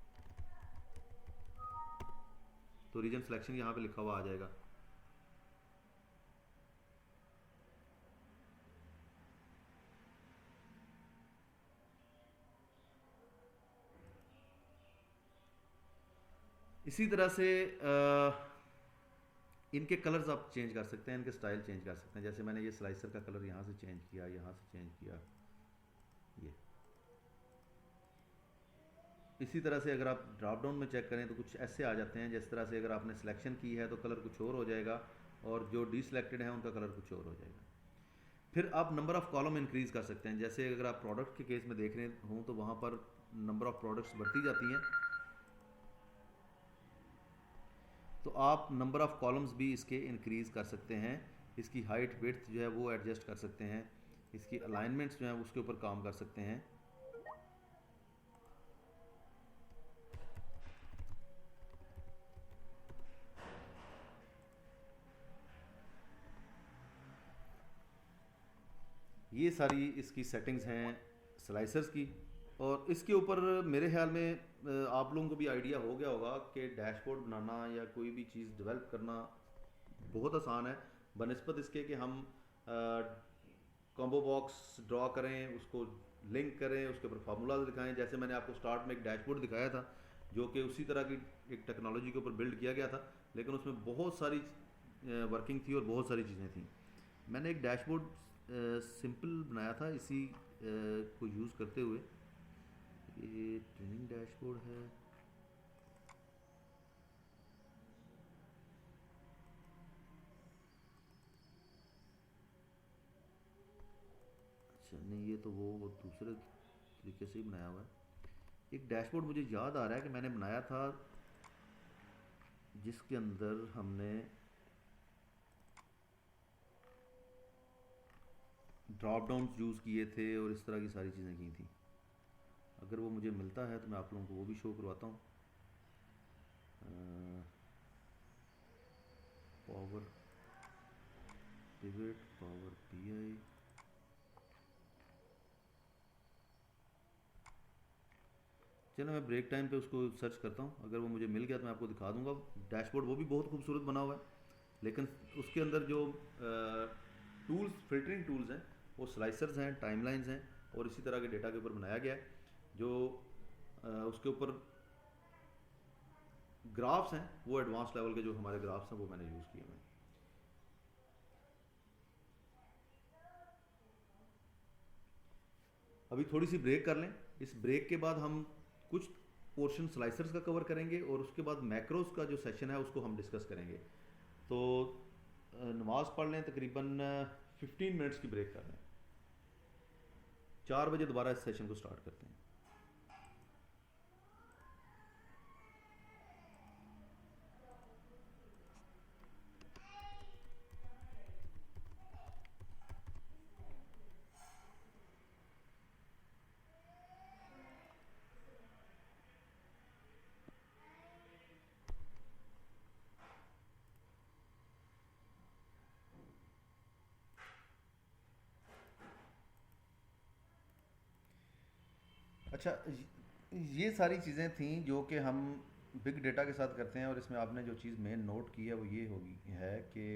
तो रीजन सिलेक्शन यहाँ पे लिखा हुआ आ जाएगा। इसी तरह से इनके कलर्स आप चेंज कर सकते हैं, इनके स्टाइल चेंज कर सकते हैं। जैसे मैंने ये स्लाइसर का कलर यहाँ से चेंज किया, यहाँ से चेंज किया, ये इसी तरह से अगर आप ड्रॉप डाउन में चेक करें तो कुछ ऐसे आ जाते हैं। जिस तरह से अगर आपने सिलेक्शन की है तो कलर कुछ और हो जाएगा, और जो डिसलेक्टेड है उनका कलर कुछ और हो जाएगा। फिर आप नंबर ऑफ़ कॉलम इंक्रीज़ कर सकते हैं। जैसे अगर आप प्रोडक्ट के केस में देख रहे हों तो वहाँ पर नंबर ऑफ़ प्रोडक्ट्स बढ़ती जाती हैं, तो आप नंबर ऑफ़ कॉलम्स भी इसके इंक्रीज़ कर सकते हैं। इसकी हाइट विड्थ जो है वो एडजस्ट कर सकते हैं, इसकी अलाइनमेंट्स जो है उसके ऊपर काम कर सकते हैं। ये सारी इसकी सेटिंग्स हैं स्लाइसर्स की। और इसके ऊपर मेरे ख्याल में आप लोगों को भी आइडिया हो गया होगा कि डैशबोर्ड बनाना या कोई भी चीज़ डेवलप करना बहुत आसान है बनिस्बत इसके कि हम कॉम्बो बॉक्स ड्रॉ करें, उसको लिंक करें, उसके ऊपर फार्मूलाज दिखाएं। जैसे मैंने आपको स्टार्ट में एक डैशबोर्ड दिखाया था जो कि उसी तरह की एक टेक्नोलॉजी के ऊपर बिल्ड किया गया था, लेकिन उसमें बहुत सारी वर्किंग थी और बहुत सारी चीज़ें थी। मैंने एक डैशबोर्ड सिंपल बनाया था इसी को यूज़ करते हुए। ये ट्रेनिंग डैशबोर्ड है, अच्छा नहीं ये तो वो दूसरे तरीके से ही बनाया हुआ है। एक डैशबोर्ड मुझे याद आ रहा है कि मैंने बनाया था जिसके अंदर हमने ड्रॉप डाउन्स यूज़ किए थे और इस तरह की सारी चीज़ें की थी। अगर वो मुझे मिलता है तो मैं आप लोगों को वो भी शो करवाता हूँ। पावर पिवट, पावर पीआई, चलो मैं ब्रेक टाइम पे उसको सर्च करता हूँ। अगर वो मुझे मिल गया तो मैं आपको दिखा दूंगा। डैशबोर्ड वो भी बहुत खूबसूरत बना हुआ है, लेकिन उसके अंदर जो टूल्स, फिल्टरिंग टूल्स हैं, वो स्लाइसर्स हैं, टाइमलाइंस हैं, और इसी तरह के डेटा के ऊपर बनाया गया है। जो उसके ऊपर ग्राफ्स हैं वो एडवांस लेवल के जो हमारे ग्राफ्स हैं वो मैंने यूज़ किए हैं। अभी थोड़ी सी ब्रेक कर लें। इस ब्रेक के बाद हम कुछ पोर्शन स्लाइसर्स का कवर करेंगे और उसके बाद मैक्रोस का जो सेशन है उसको हम डिस्कस करेंगे। तो नमाज पढ़ लें, तकरीबन 15 मिनट्स की ब्रेक कर लें। 4 बजे दोबारा इस सेशन को स्टार्ट करते हैं। अच्छा, ये सारी चीज़ें थी जो कि हम बिग डेटा के साथ करते हैं। और इसमें आपने जो चीज़ मेन नोट की है वो ये होगी है कि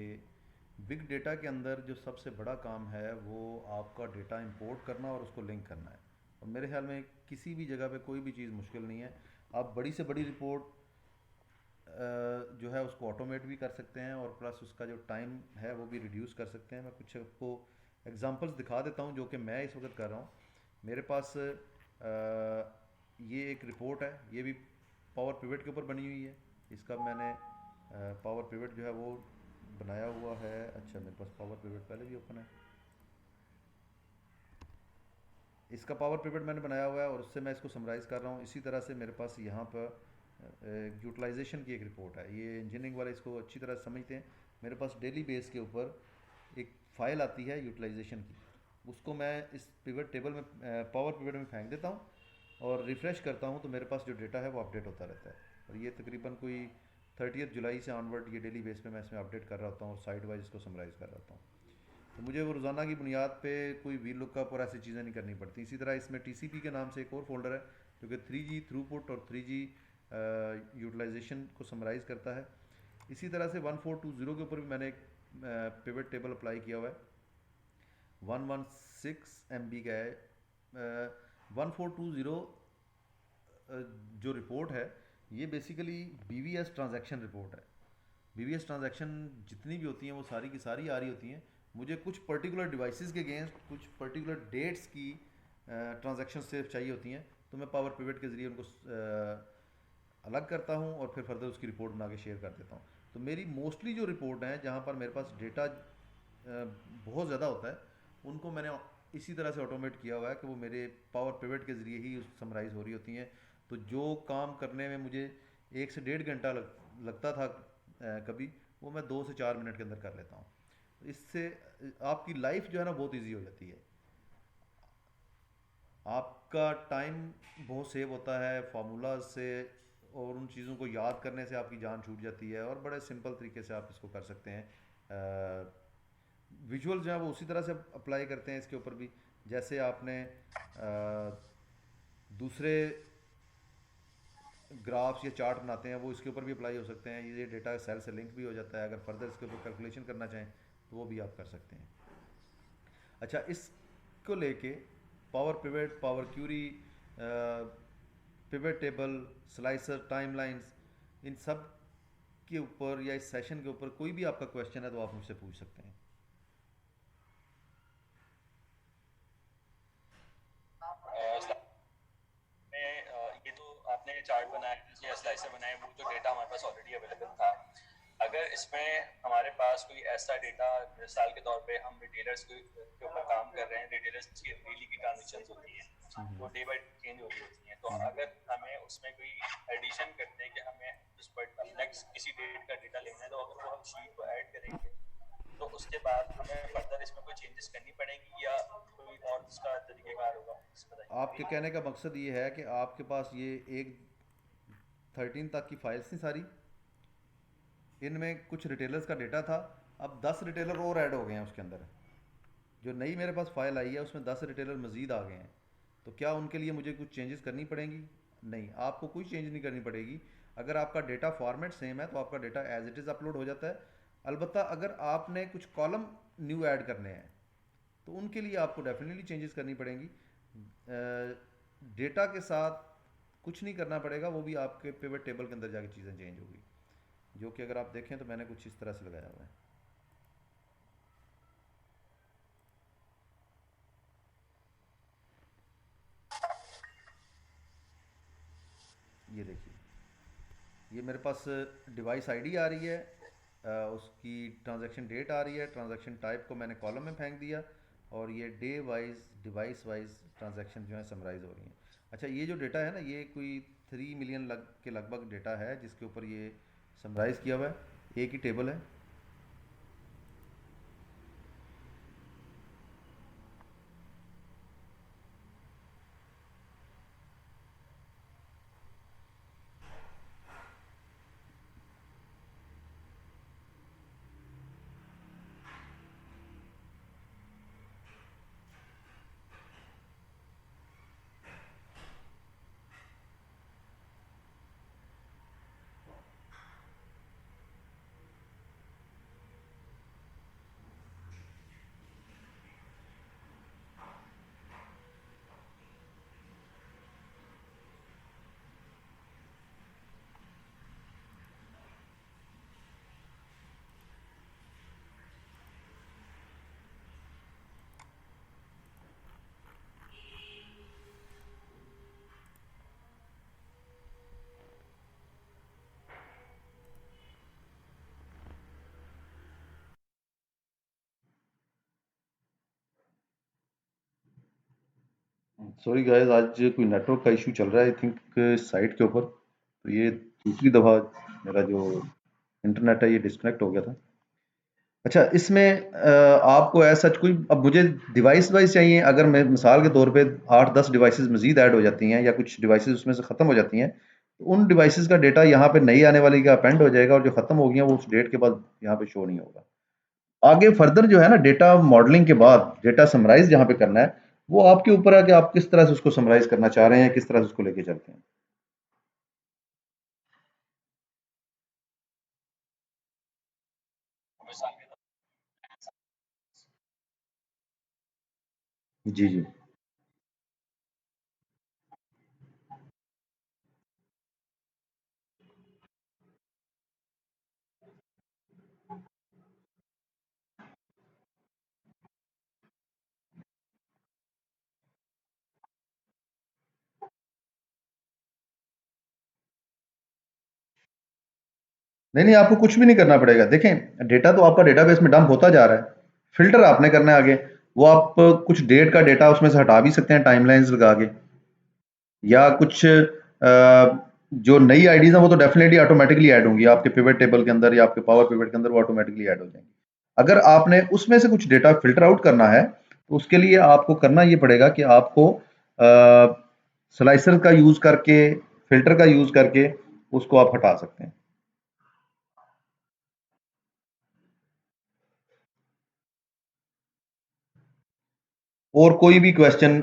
बिग डेटा के अंदर जो सबसे बड़ा काम है वो आपका डेटा इंपोर्ट करना और उसको लिंक करना है। और मेरे ख्याल में किसी भी जगह पे कोई भी चीज़ मुश्किल नहीं है। आप बड़ी से बड़ी रिपोर्ट जो है उसको ऑटोमेट भी कर सकते हैं और प्लस उसका जो टाइम है वो भी रिड्यूस कर सकते हैं। मैं कुछ आपको एग्जांपल्स दिखा देता हूँ जो कि मैं इस वक्त कर रहा हूँ। मेरे पास ये एक रिपोर्ट है, ये भी पावर पिवट के ऊपर बनी हुई है। इसका मैंने पावर पिवट जो है वो बनाया हुआ है। अच्छा, मेरे पास पावर पिवट पहले भी ओपन है। इसका पावर पिवट मैंने बनाया हुआ है और उससे मैं इसको समराइज़ कर रहा हूँ। इसी तरह से मेरे पास यहाँ पर यूटिलाइजेशन की एक रिपोर्ट है। ये इंजीनियरिंग वाले इसको अच्छी तरह समझते हैं। मेरे पास डेली बेस के ऊपर एक फ़ाइल आती है यूटिलाइजेशन की, उसको मैं इस पिवट टेबल में पावर पिवट में फेंक देता हूँ और रिफ़्रेश करता हूँ तो मेरे पास जो डेटा है वो अपडेट होता रहता है। और ये तकरीबन कोई 30 जुलाई से ऑनवर्ड ये डेली बेस पे मैं इसमें अपडेट कर रहा होता हूँ और साइट वाइज इसको समराइज़ कर रहा होता हूँ। तो मुझे वो रोज़ाना की बुनियाद पे कोई वी लुकअप और ऐसी चीज़ें नहीं करनी पड़ती। इसी तरह इसमें TCP के नाम से एक और फोल्डर है जो कि 3G थ्रूपुट और 3G यूटिलाइजेशन को समराइज़ करता है। इसी तरह से 1420 के ऊपर भी मैंने एक पिवट टेबल अप्लाई किया हुआ है। 116 MB का है। 1420 जो रिपोर्ट है ये बेसिकली BVS ट्रांजैक्शन रिपोर्ट है। BVS ट्रांजैक्शन जितनी भी होती हैं वो सारी की सारी आ रही होती हैं। मुझे कुछ पर्टिकुलर डिवाइसेस के अगेंस्ट कुछ पर्टिकुलर डेट्स की ट्रांजैक्शन सिर्फ चाहिए होती हैं, तो मैं पावर पिवट के ज़रिए उनको अलग करता हूँ और फिर फर्दर उसकी रिपोर्ट बना के शेयर कर देता हूँ। तो मेरी मोस्टली जो रिपोर्ट हैं जहाँ पर मेरे पास डेटा बहुत ज़्यादा होता है, उनको मैंने इसी तरह से ऑटोमेट किया हुआ है कि वो मेरे पावर पिवट के ज़रिए ही समराइज़ हो रही होती हैं। तो जो काम करने में मुझे 1 से 1.5 घंटा लगता था कभी, वो मैं 2 से 4 मिनट के अंदर कर लेता हूँ। इससे आपकी लाइफ जो है ना बहुत इजी हो जाती है, आपका टाइम बहुत सेव होता है फार्मूला से, और उन चीज़ों को याद करने से आपकी जान छूट जाती है और बड़े सिंपल तरीके से आप इसको कर सकते हैं। विजुअल जो है वो उसी तरह से अप्लाई करते हैं इसके ऊपर भी, जैसे आपने दूसरे ग्राफ्स या चार्ट बनाते हैं वो इसके ऊपर भी अप्लाई हो सकते हैं। ये डेटा सेल से लिंक भी हो जाता है, अगर फर्दर इसके ऊपर कैलकुलेशन करना चाहें तो वो भी आप कर सकते हैं। अच्छा, इसको लेके power pivot, power query, pivot table, slicer, timelines, इन सब के ऊपर या इस सेशन के ऊपर कोई भी आपका क्वेश्चन है तो आप मुझसे पूछ सकते हैं। ये तो आपने चार्ट बनाया या स्लाइसर बनाए, वो जो डेटा हमारे पास ऑलरेडी अवेलेबल था, अगर इसमें हमारे पास कोई ऐसा डेटा, मिसाल के तौर पे हम रिटेलर्स के ऊपर काम कर रहे हैं, रिटेलर्स की डेली की ट्रांजेक्शन होती है वो डे बाय चेंज हो रही होती हैं, तो अगर हमें उसमें कोई एडिशन करते हैं कि हमें उस पर नेक्स्ट किसी डेट का डेटा लेना है, तो अगर वो हम शीट को ऐड करेंगे तो उसके बाद हमें फर्दर इसमें कोई चेंजेस करनी पड़ेगी या कोई और इसका तरीकेकार होगा? आपके कहने का मकसद ये है कि आपके पास ये एक 13 तक की फाइल्स थी सारी, इनमें कुछ रिटेलर्स का डेटा था, अब 10 रिटेलर और ऐड हो गए हैं उसके अंदर। जो नई मेरे पास फाइल आई है उसमें 10 रिटेलर मज़ीद आ गए हैं, तो क्या उनके लिए मुझे कुछ चेंजेस करनी पड़ेंगी? नहीं, आपको कोई चेंज नहीं करनी पड़ेगी। अगर आपका डेटा फॉर्मेट सेम है तो आपका data as it is upload हो जाता है। अलबत्ता अगर आपने कुछ कॉलम न्यू ऐड करने हैं तो उनके लिए आपको डेफिनेटली चेंजेस करनी पड़ेंगी। डेटा के साथ कुछ नहीं करना पड़ेगा, वो भी आपके पिवट टेबल के अंदर जाके चीज़ें चेंज होगी, जो कि अगर आप देखें तो मैंने कुछ इस तरह से लगाया हुआ है। ये देखिए, ये मेरे पास डिवाइस आईडी आ रही है, उसकी ट्रांजैक्शन डेट आ रही है, ट्रांजैक्शन टाइप को मैंने कॉलम में फेंक दिया, और ये day wise device wise transaction जो है समराइज़ हो रही हैं। अच्छा, ये जो डेटा है ना, ये कोई 3 मिलियन के लगभग डेटा है जिसके ऊपर ये समराइज़ किया हुआ है, एक ही टेबल है। सॉरी गाइस, आज कोई नेटवर्क का इशू चल रहा है आई थिंक साइट के ऊपर, तो ये दूसरी दफ़ा मेरा जो इंटरनेट है ये डिस्कनेक्ट हो गया था। अच्छा, इसमें आपको ऐसा कोई, अब मुझे डिवाइस वाइज चाहिए, अगर मैं मिसाल के तौर पे 8-10 डिवाइसेस मज़ीद ऐड हो जाती हैं या कुछ डिवाइसेस उसमें से ख़त्म हो जाती हैं, तो उन डिवाइसेस का डेटा यहाँ पे नई आने वाली का अपेंड हो जाएगा, और जो खत्म हो गई है वो उस डेट के बाद यहाँ पे शो नहीं होगा। आगे फर्दर जो है ना, डेटा मॉडलिंग के बाद डेटा समराइज जहाँ पे करना है, वो आपके ऊपर है कि आप किस तरह से उसको समराइज करना चाह रहे हैं, किस तरह से उसको लेके चलते हैं। मिसाल के तौर जी जी। नहीं नहीं, आपको कुछ भी नहीं करना पड़ेगा। देखें, डेटा तो आपका डेटाबेस में डंप होता जा रहा है, फिल्टर आपने करना है आगे। वो आप कुछ डेट का डेटा उसमें से हटा भी सकते हैं टाइमलाइंस लगा के, या कुछ जो नई आईडीज हैं वो तो डेफिनेटली ऑटोमेटिकली ऐड होंगी आपके पिवट टेबल के अंदर या आपके पावर पिवट के अंदर, वो ऑटोमेटिकली ऐड हो जाएंगी। अगर आपने उसमें से कुछ डेटा फिल्टर आउट करना है, तो उसके लिए आपको करना ये पड़ेगा कि आपको स्लाइसर का यूज करके, फिल्टर का यूज करके उसको आप हटा सकते हैं। और कोई भी क्वेश्चन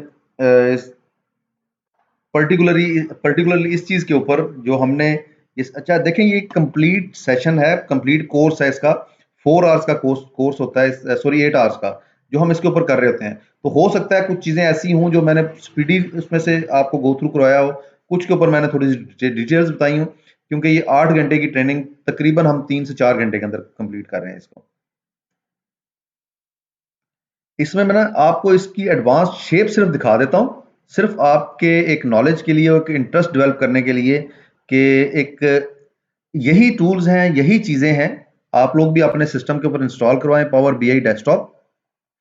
पर्टिकुलरली इस चीज के ऊपर जो हमने इस, अच्छा देखें, ये कंप्लीट सेशन है, कंप्लीट कोर्स है इसका, 4 आवर्स का कोर्स होता है, सॉरी 8 आवर्स का, जो हम इसके ऊपर कर रहे होते हैं। तो हो सकता है कुछ चीजें ऐसी हों जो मैंने स्पीडी उसमें से आपको गो थ्रू करवाया हो, कुछ के ऊपर मैंने थोड़ी सी डिटेल्स बताई हूँ, क्योंकि ये 8 घंटे की ट्रेनिंग तकरीबन हम 3 से 4 घंटे के अंदर कंप्लीट कर रहे हैं इसको। इसमें मैं ना आपको इसकी एडवांस शेप सिर्फ दिखा देता हूँ, सिर्फ आपके एक नॉलेज के लिए और एक इंटरेस्ट डेवलप करने के लिए, कि एक यही टूल्स हैं, यही चीज़ें हैं। आप लोग भी अपने सिस्टम के ऊपर इंस्टॉल करवाएं power BI desktop.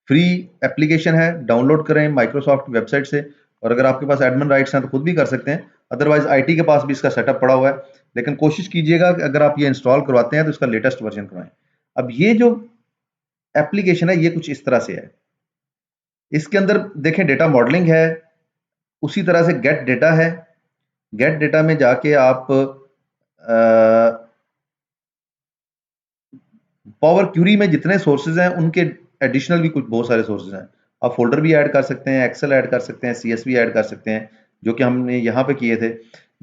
Free application है, डाउनलोड करें माइक्रोसॉफ्ट की वेबसाइट से, और अगर आपके पास एडमिन राइट्स हैं तो खुद भी कर सकते हैं, अदरवाइज आईटी के पास भी इसका सेटअप पड़ा हुआ है। लेकिन कोशिश कीजिएगा कि अगर आप ये इंस्टॉल करवाते हैं तो इसका लेटेस्ट वर्जन करवाएं। अब ये जो एप्लीकेशन है ये कुछ इस तरह से है। इसके अंदर देखें डेटा मॉडलिंग है, उसी तरह से गेट डेटा है। गेट डेटा में जाके आप पावर क्यूरी में जितने सोर्सेज हैं उनके एडिशनल भी कुछ बहुत सारे सोर्सेज हैं। आप फोल्डर भी ऐड कर सकते हैं, एक्सेल ऐड कर सकते हैं, सीएसवी ऐड कर सकते हैं, जो कि हमने यहाँ पे किए थे।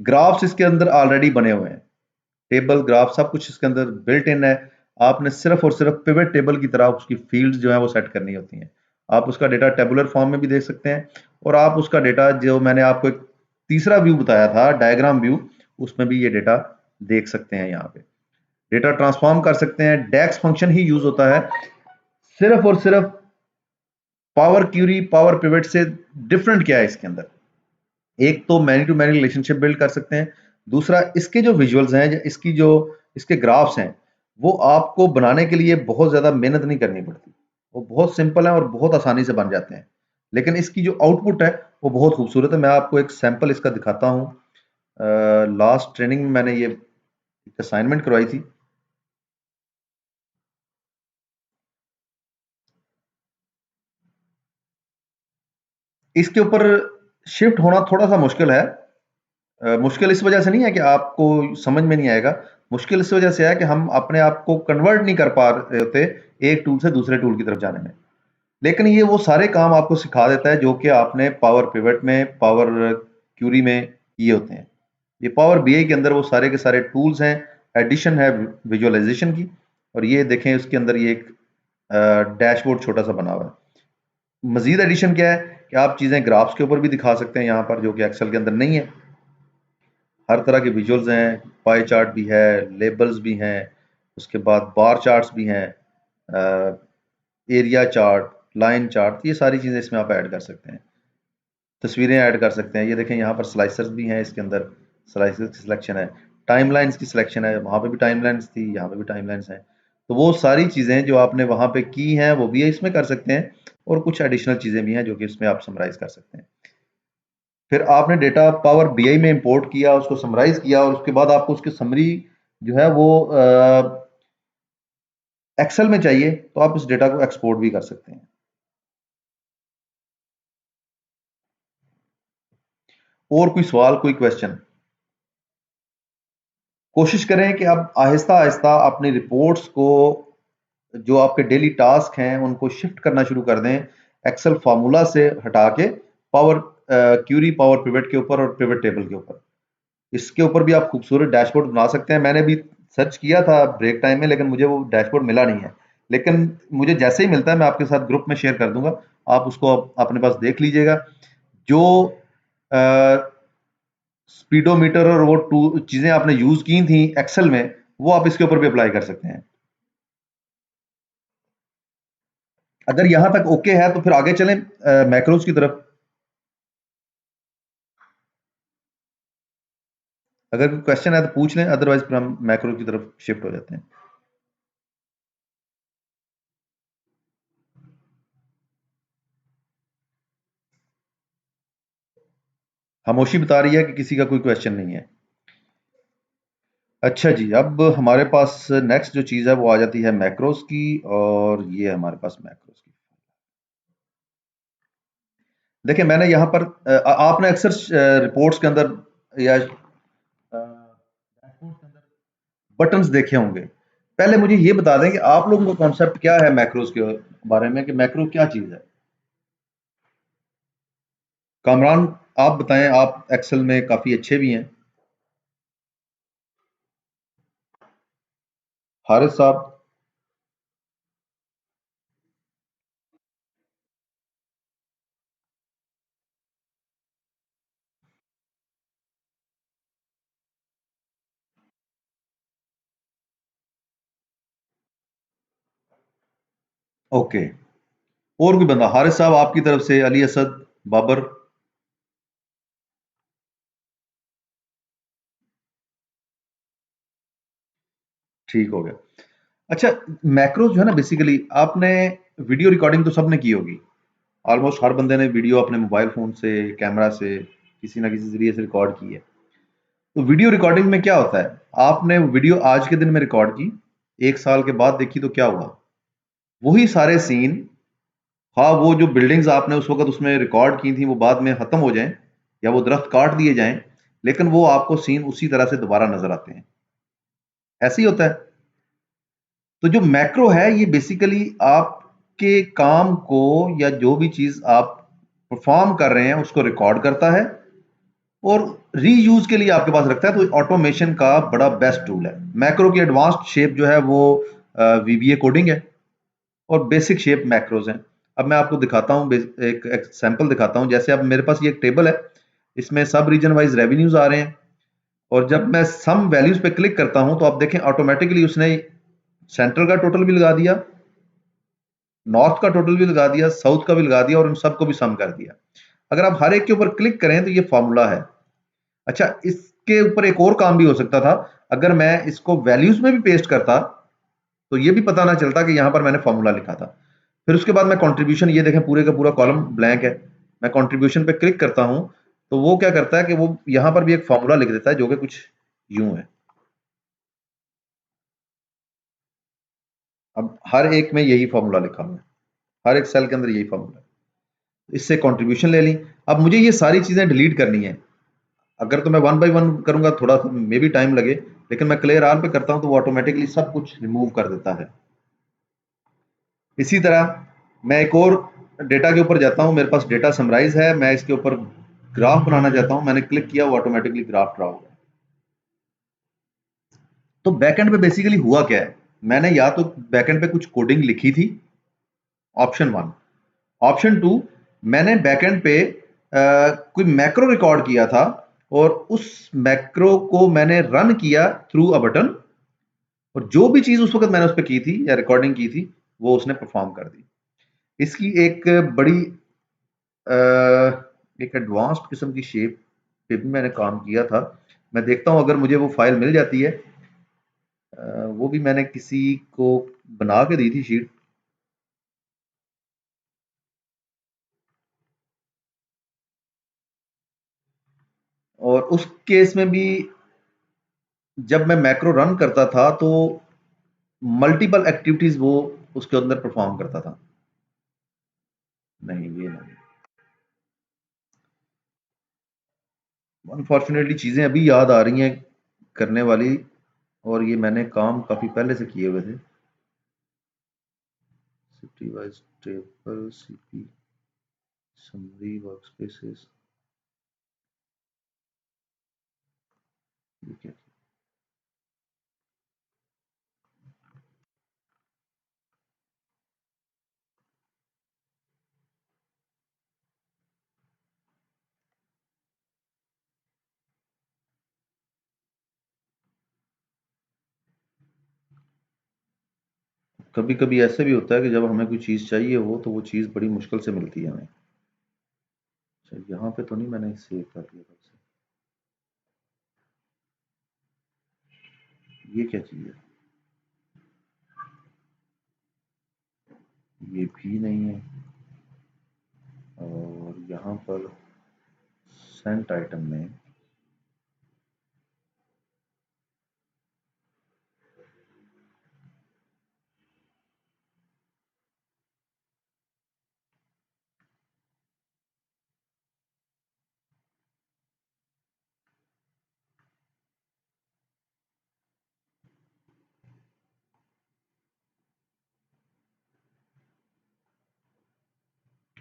ग्राफ्स इसके अंदर ऑलरेडी बने हुए हैं, टेबल ग्राफ सब कुछ इसके अंदर बिल्ट इन है। आपने सिर्फ और सिर्फ पिवट टेबल की तरह उसकी फील्ड्स जो है वो सेट करनी होती हैं। आप उसका डेटा टेबुलर फॉर्म में भी देख सकते हैं, और आप उसका डेटा जो मैंने आपको एक तीसरा व्यू बताया था, डायग्राम व्यू, उसमें भी ये डेटा देख सकते हैं। यहाँ पे डेटा ट्रांसफॉर्म कर सकते हैं, डेक्स फंक्शन ही यूज होता है सिर्फ और सिर्फ। पावर क्यूरी पावर पिवट से डिफरेंट क्या है इसके अंदर? एक तो many to many relationship build कर सकते हैं, दूसरा इसके जो विजुअल्स हैं, इसकी जो इसके ग्राफ्स हैं, वो आपको बनाने के लिए बहुत ज़्यादा मेहनत नहीं करनी पड़ती, वो बहुत सिंपल है और बहुत आसानी से बन जाते हैं। लेकिन इसकी जो आउटपुट है वो बहुत खूबसूरत है। मैं आपको एक सैंपल इसका दिखाता हूँ। लास्ट ट्रेनिंग में मैंने ये असाइनमेंट करवाई थी। इसके ऊपर शिफ्ट होना थोड़ा सा मुश्किल है। मुश्किल इस वजह से नहीं है कि आपको समझ में नहीं आएगा, मुश्किल इस वजह से है कि हम अपने आप को कन्वर्ट नहीं कर पा रहे होते एक टूल से दूसरे टूल की तरफ जाने में। लेकिन ये वो सारे काम आपको सिखा देता है जो कि आपने पावर पिवट में, पावर क्यूरी में किए होते हैं। ये पावर बीआई के अंदर वो सारे के सारे टूल्स हैं, एडिशन है विजुअलाइजेशन की। और ये देखें उसके अंदर ये एक डैशबोर्ड छोटा सा बना हुआ है। मजीद एडिशन क्या है कि आप चीज़ें ग्राफ्स के ऊपर भी दिखा सकते हैं यहाँ पर, जो कि एक्सेल के अंदर नहीं है। हर तरह के विजुअल्स हैं, पाई चार्ट भी है, लेबल्स भी हैं, उसके बाद बार चार्ट्स भी हैं, एरिया चार्ट, लाइन चार्ट, ये सारी चीज़ें इसमें आप ऐड कर सकते हैं। तस्वीरें ऐड कर सकते हैं। ये देखें यहाँ पर स्लाइसर्स भी हैं, इसके अंदर स्लाइसर्स की सिलेक्शन है, टाइमलाइंस की सिलेक्शन है, वहाँ पे भी टाइमलाइंस थी, यहाँ पे भी टाइमलाइंस हैं। तो वो सारी चीज़ें जो आपने वहाँ पे की हैं वो भी इसमें कर सकते हैं, और कुछ एडिशनल चीज़ें भी हैं जो कि इसमें आप समराइज कर सकते हैं। फिर आपने डेटा पावर बीआई में इंपोर्ट किया, उसको समराइज किया, और उसके बाद आपको उसकी समरी जो है वो एक्सेल में चाहिए, तो आप इस डेटा को एक्सपोर्ट भी कर सकते हैं। और कोई सवाल, कोई क्वेश्चन? कोशिश करें कि आप आहिस्ता आहिस्ता अपनी रिपोर्ट्स को, जो आपके डेली टास्क हैं, उनको शिफ्ट करना शुरू कर दें एक्सेल फार्मूला से हटा के पावर क्यूरी, पावर पिवट के ऊपर और पिवट टेबल के ऊपर। इसके ऊपर भी आप खूबसूरत डैशबोर्ड बना सकते हैं। मैंने भी सर्च किया था ब्रेक टाइम में, लेकिन मुझे वो डैशबोर्ड मिला नहीं है। लेकिन मुझे जैसे ही मिलता है मैं आपके साथ ग्रुप में शेयर कर दूंगा, आप उसको अपने पास देख लीजिएगा। जो स्पीडोमीटर और वो टू चीजें आपने यूज की थी एक्सेल में, वो आप इसके ऊपर भी अप्लाई कर सकते हैं। अगर यहां तक ओके है तो फिर आगे चलें मैक्रोज की तरफ। अगर कोई क्वेश्चन है तो पूछ लें, अदरवाइज फिर हम मैक्रो की तरफ शिफ्ट हो जाते हैं। खामोशी बता रही है कि किसी का कोई क्वेश्चन नहीं है। अच्छा जी, अब हमारे पास नेक्स्ट जो चीज़ है वो आ जाती है मैक्रोज की, और ये हमारे पास मैक्रोज की। देखिए मैंने यहाँ पर आपने अक्सर रिपोर्ट्स के अंदर या डैशबोर्ड के अंदर बटन्स देखे होंगे। पहले मुझे ये बता दें कि आप लोगों का कॉन्सेप्ट क्या है मैक्रोज के बारे में, कि मैक्रो क्या चीज़ है। कामरान, आप बताएं, आप एक्सेल में काफ़ी अच्छे भी हैं। हारिस साहब। ओके, और कोई बंदा? हारिस साहब आपकी तरफ से, अली असद, बाबर। ठीक हो गया। अच्छा, मैक्रोज जो है ना, बेसिकली आपने वीडियो रिकॉर्डिंग तो सबने की होगी। ऑलमोस्ट हर बंदे ने वीडियो अपने मोबाइल फोन से, कैमरा से, किसी ना किसी जरिए से रिकॉर्ड की है। तो वीडियो रिकॉर्डिंग में क्या होता है, आपने वीडियो आज के दिन में रिकॉर्ड की, 1 साल के बाद देखी तो क्या हुआ, वही सारे सीन, हाँ वो जो बिल्डिंग्स आपने उस वक्त उसमें रिकॉर्ड की थी वो बाद में खत्म हो जाएं, या वो दरख्त काट दिए जाएं, लेकिन वो आपको सीन उसी तरह से दोबारा नजर आते हैं। ऐसे ही होता है। तो जो मैक्रो है ये बेसिकली आपके काम को, या जो भी चीज आप परफॉर्म कर रहे हैं उसको रिकॉर्ड करता है और रीयूज के लिए आपके पास रखता है। तो ऑटोमेशन का बड़ा बेस्ट टूल है। मैक्रो की एडवांस्ड शेप जो है वो वीबीए कोडिंग है, और बेसिक शेप मैक्रोज हैं। अब मैं आपको दिखाता हूँ, एक सैंपल दिखाता हूँ। जैसे अब मेरे पास ये एक टेबल है, इसमें सब रीजन वाइज रेवेन्यूज आ रहे हैं, और जब मैं सम वैल्यूज पे क्लिक करता हूं तो आप देखें ऑटोमेटिकली उसने सेंट्रल का टोटल भी लगा दिया, नॉर्थ का टोटल भी लगा दिया, साउथ का भी लगा दिया, और उन सबको भी सम कर दिया। अगर आप हर एक के ऊपर क्लिक करें तो ये फॉर्मूला है। अच्छा, इसके ऊपर एक और काम भी हो सकता था। अगर मैं इसको वैल्यूज में भी पेस्ट करता तो ये भी पता ना चलता कि यहां पर मैंने फॉर्मूला लिखा था। फिर उसके बाद मैं कंट्रीब्यूशन, ये देखें पूरे का पूरा कॉलम ब्लैंक है। मैं कंट्रीब्यूशन पे क्लिक करता हूं तो वो क्या करता है कि वो यहां पर भी एक फॉर्मूला लिख देता है, जो कि कुछ यूं है। अब हर एक में यही फॉर्मूला लिखा हुआ है, हर एक सेल के अंदर यही फॉर्मूला है। इससे कंट्रीब्यूशन ले ली। अब मुझे ये सारी चीजें डिलीट करनी है। अगर तो मैं वन बाय वन करूंगा थोड़ा मे भी टाइम लगे, लेकिन मैं क्लियर ऑल पे करता हूं तो वो ऑटोमेटिकली सब कुछ रिमूव कर देता है। इसी तरह मैं एक और डेटा के ऊपर जाता हूं। मेरे पास डेटा समराइज है, मैं इसके ऊपर ग्राफ बनाना चाहता हूं। मैंने क्लिक किया, वो ऑटोमेटिकली ग्राफ ड्रा हो गया। तो बैकएंड पे बेसिकली हुआ क्या है, मैंने या तो बैकएंड पे कुछ कोडिंग लिखी थी, ऑप्शन वन। ऑप्शन टू, मैंने बैकएंड पे कोई मैक्रो रिकॉर्ड किया था, और उस मैक्रो को मैंने रन किया थ्रू अ बटन, और जो भी चीज उस वक्त मैंने उस पर की थी या रिकॉर्डिंग की थी वो उसने परफॉर्म कर दी। इसकी एक बड़ी एक एडवांस्ड किस्म की शेप पे भी मैंने काम किया था। मैं देखता हूं अगर मुझे वो फाइल मिल जाती है। वो भी मैंने किसी को बना के दी थी शीट। और उस केस में भी जब मैं मैक्रो रन करता था तो मल्टीपल एक्टिविटीज वो उसके अंदर परफॉर्म करता था। नहीं, ये नहीं, अनफॉर्चुनेटली चीजें अभी याद आ रही हैं करने वाली। और ये मैंने काम काफ़ी पहले से किए हुए थे। City wise table, CP, summary, workspaces, ये क्या? कभी कभी ऐसे भी होता है कि जब हमें कोई चीज़ चाहिए हो तो वो चीज़ बड़ी मुश्किल से मिलती है हमें। अच्छा, यहाँ पे तो नहीं मैंने सेव कर दिया था उसे। ये क्या चीज़ है? ये भी नहीं है। और यहाँ पर सेंट आइटम में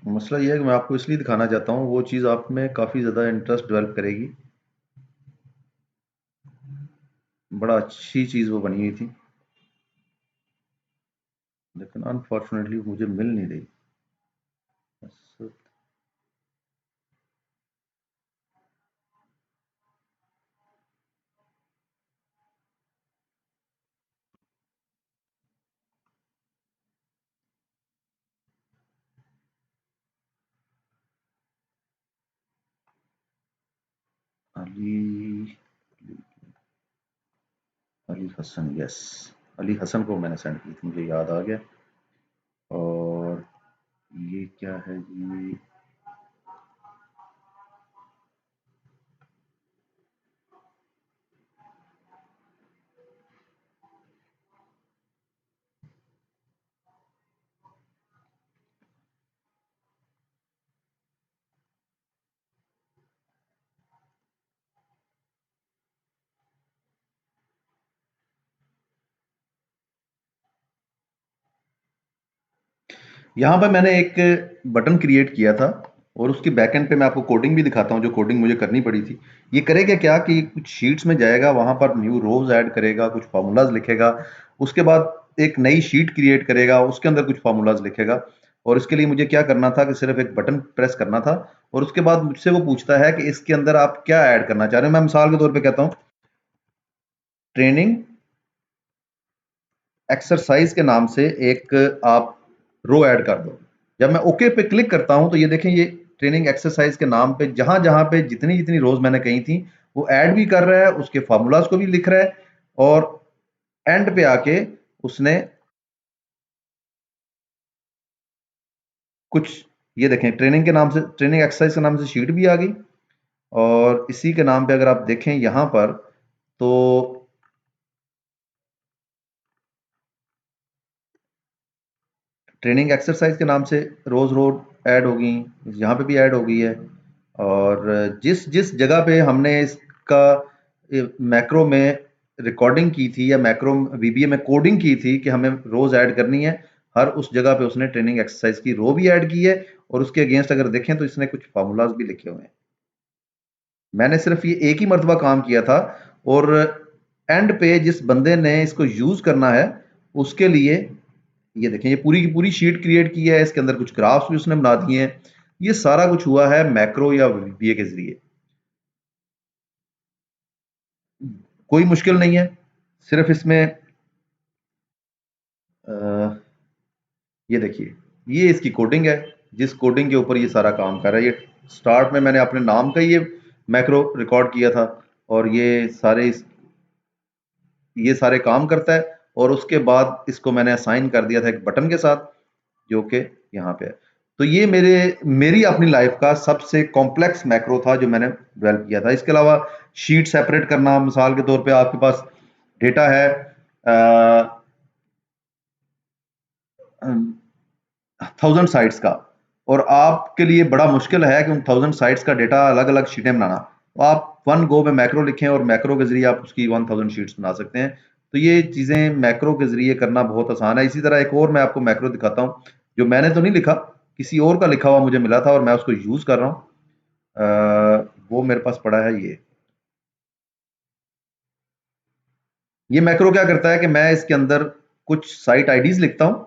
मसला ये है कि मैं आपको इसलिए दिखाना चाहता हूँ, वो चीज़ आप में काफ़ी ज़्यादा इंटरेस्ट डेवलप करेगी। बड़ा अच्छी चीज़ वो बनी हुई थी, लेकिन अनफॉर्चुनेटली मुझे मिल नहीं रही। बस, अली अली हसन, यस, अली हसन को मैंने सेंड की थी, मुझे याद आ गया। और ये क्या है जी? यहाँ पे मैंने एक बटन क्रिएट किया था और उसकी बैकएंड पे मैं आपको कोडिंग भी दिखाता हूँ, जो कोडिंग मुझे करनी पड़ी थी। ये करेगा क्या कि कुछ शीट्स में जाएगा, वहां पर न्यू रोज ऐड करेगा, कुछ फार्मूलाज लिखेगा, उसके बाद एक नई शीट क्रिएट करेगा, उसके अंदर कुछ फार्मूलाज लिखेगा। और इसके लिए मुझे क्या करना था कि सिर्फ एक बटन प्रेस करना था और उसके बाद मुझसे वो पूछता है कि इसके अंदर आप क्या ऐड करना चाह रहे हो। मैं मिसाल के तौर पर कहता हूँ ट्रेनिंग एक्सरसाइज के नाम से एक आप रो ऐड कर दो। जब मैं ओके पे क्लिक करता हूं तो ये देखें, ये ट्रेनिंग एक्सरसाइज के नाम पे जहां जहां पे जितनी जितनी रोज मैंने कही थी वो ऐड भी कर रहा है, उसके फार्मूलाज को भी लिख रहा है। और एंड पे आके उसने कुछ, ये देखें, ट्रेनिंग के नाम से, ट्रेनिंग एक्सरसाइज के नाम से शीट भी आ गई। और इसी के नाम पे अगर आप देखें यहां पर, तो ट्रेनिंग एक्सरसाइज के नाम से रोज रोज ऐड होगी, यहाँ पे भी ऐड हो गई है। और जिस जिस जगह पे हमने इसका मैक्रो में रिकॉर्डिंग की थी या मैक्रो वीबीए में कोडिंग की थी कि हमें रोज ऐड करनी है, हर उस जगह पे उसने ट्रेनिंग एक्सरसाइज की रो भी ऐड की है। और उसके अगेंस्ट अगर देखें तो इसने कुछ फार्मूलाज भी लिखे हुए हैं। मैंने सिर्फ ये एक ही मरतबा काम किया था और एंड पे जिस बंदे ने इसको यूज करना है उसके लिए, ये देखें, ये पूरी की पूरी शीट क्रिएट की है, इसके अंदर कुछ ग्राफ्स भी उसने बना दिए हैं। ये सारा कुछ हुआ है मैक्रो या वीबीए के जरिए। कोई मुश्किल नहीं है, सिर्फ इसमें ये देखिए, ये इसकी कोडिंग है, जिस कोडिंग के ऊपर ये सारा काम कर रहा है। ये स्टार्ट में मैंने अपने नाम का ये मैक्रो रिकॉर्ड किया था और ये सारे काम करता है। और उसके बाद इसको मैंने असाइन कर दिया था एक बटन के साथ जो कि यहाँ पे है। तो ये मेरी अपनी लाइफ का सबसे कॉम्प्लेक्स मैक्रो था जो मैंने डेवलप किया था। इसके अलावा शीट सेपरेट करना, मिसाल के तौर पे आपके पास डेटा है 1000 साइट्स का और आपके लिए बड़ा मुश्किल है कि उन 1000 साइट्स का डेटा अलग अलग शीटें बनाना, तो आप वन गो में मैक्रो लिखें और मैक्रो के जरिए आप उसकी 1000 शीट्स बना सकते हैं। तो ये चीज़ें मैक्रो के ज़रिए करना बहुत आसान है। इसी तरह एक और मैं आपको मैक्रो दिखाता हूँ, जो मैंने तो नहीं लिखा, किसी और का लिखा हुआ मुझे मिला था और मैं उसको यूज़ कर रहा हूँ। वो मेरे पास पड़ा है ये मैक्रो क्या करता है कि मैं इसके अंदर कुछ साइट आईडीज लिखता हूँ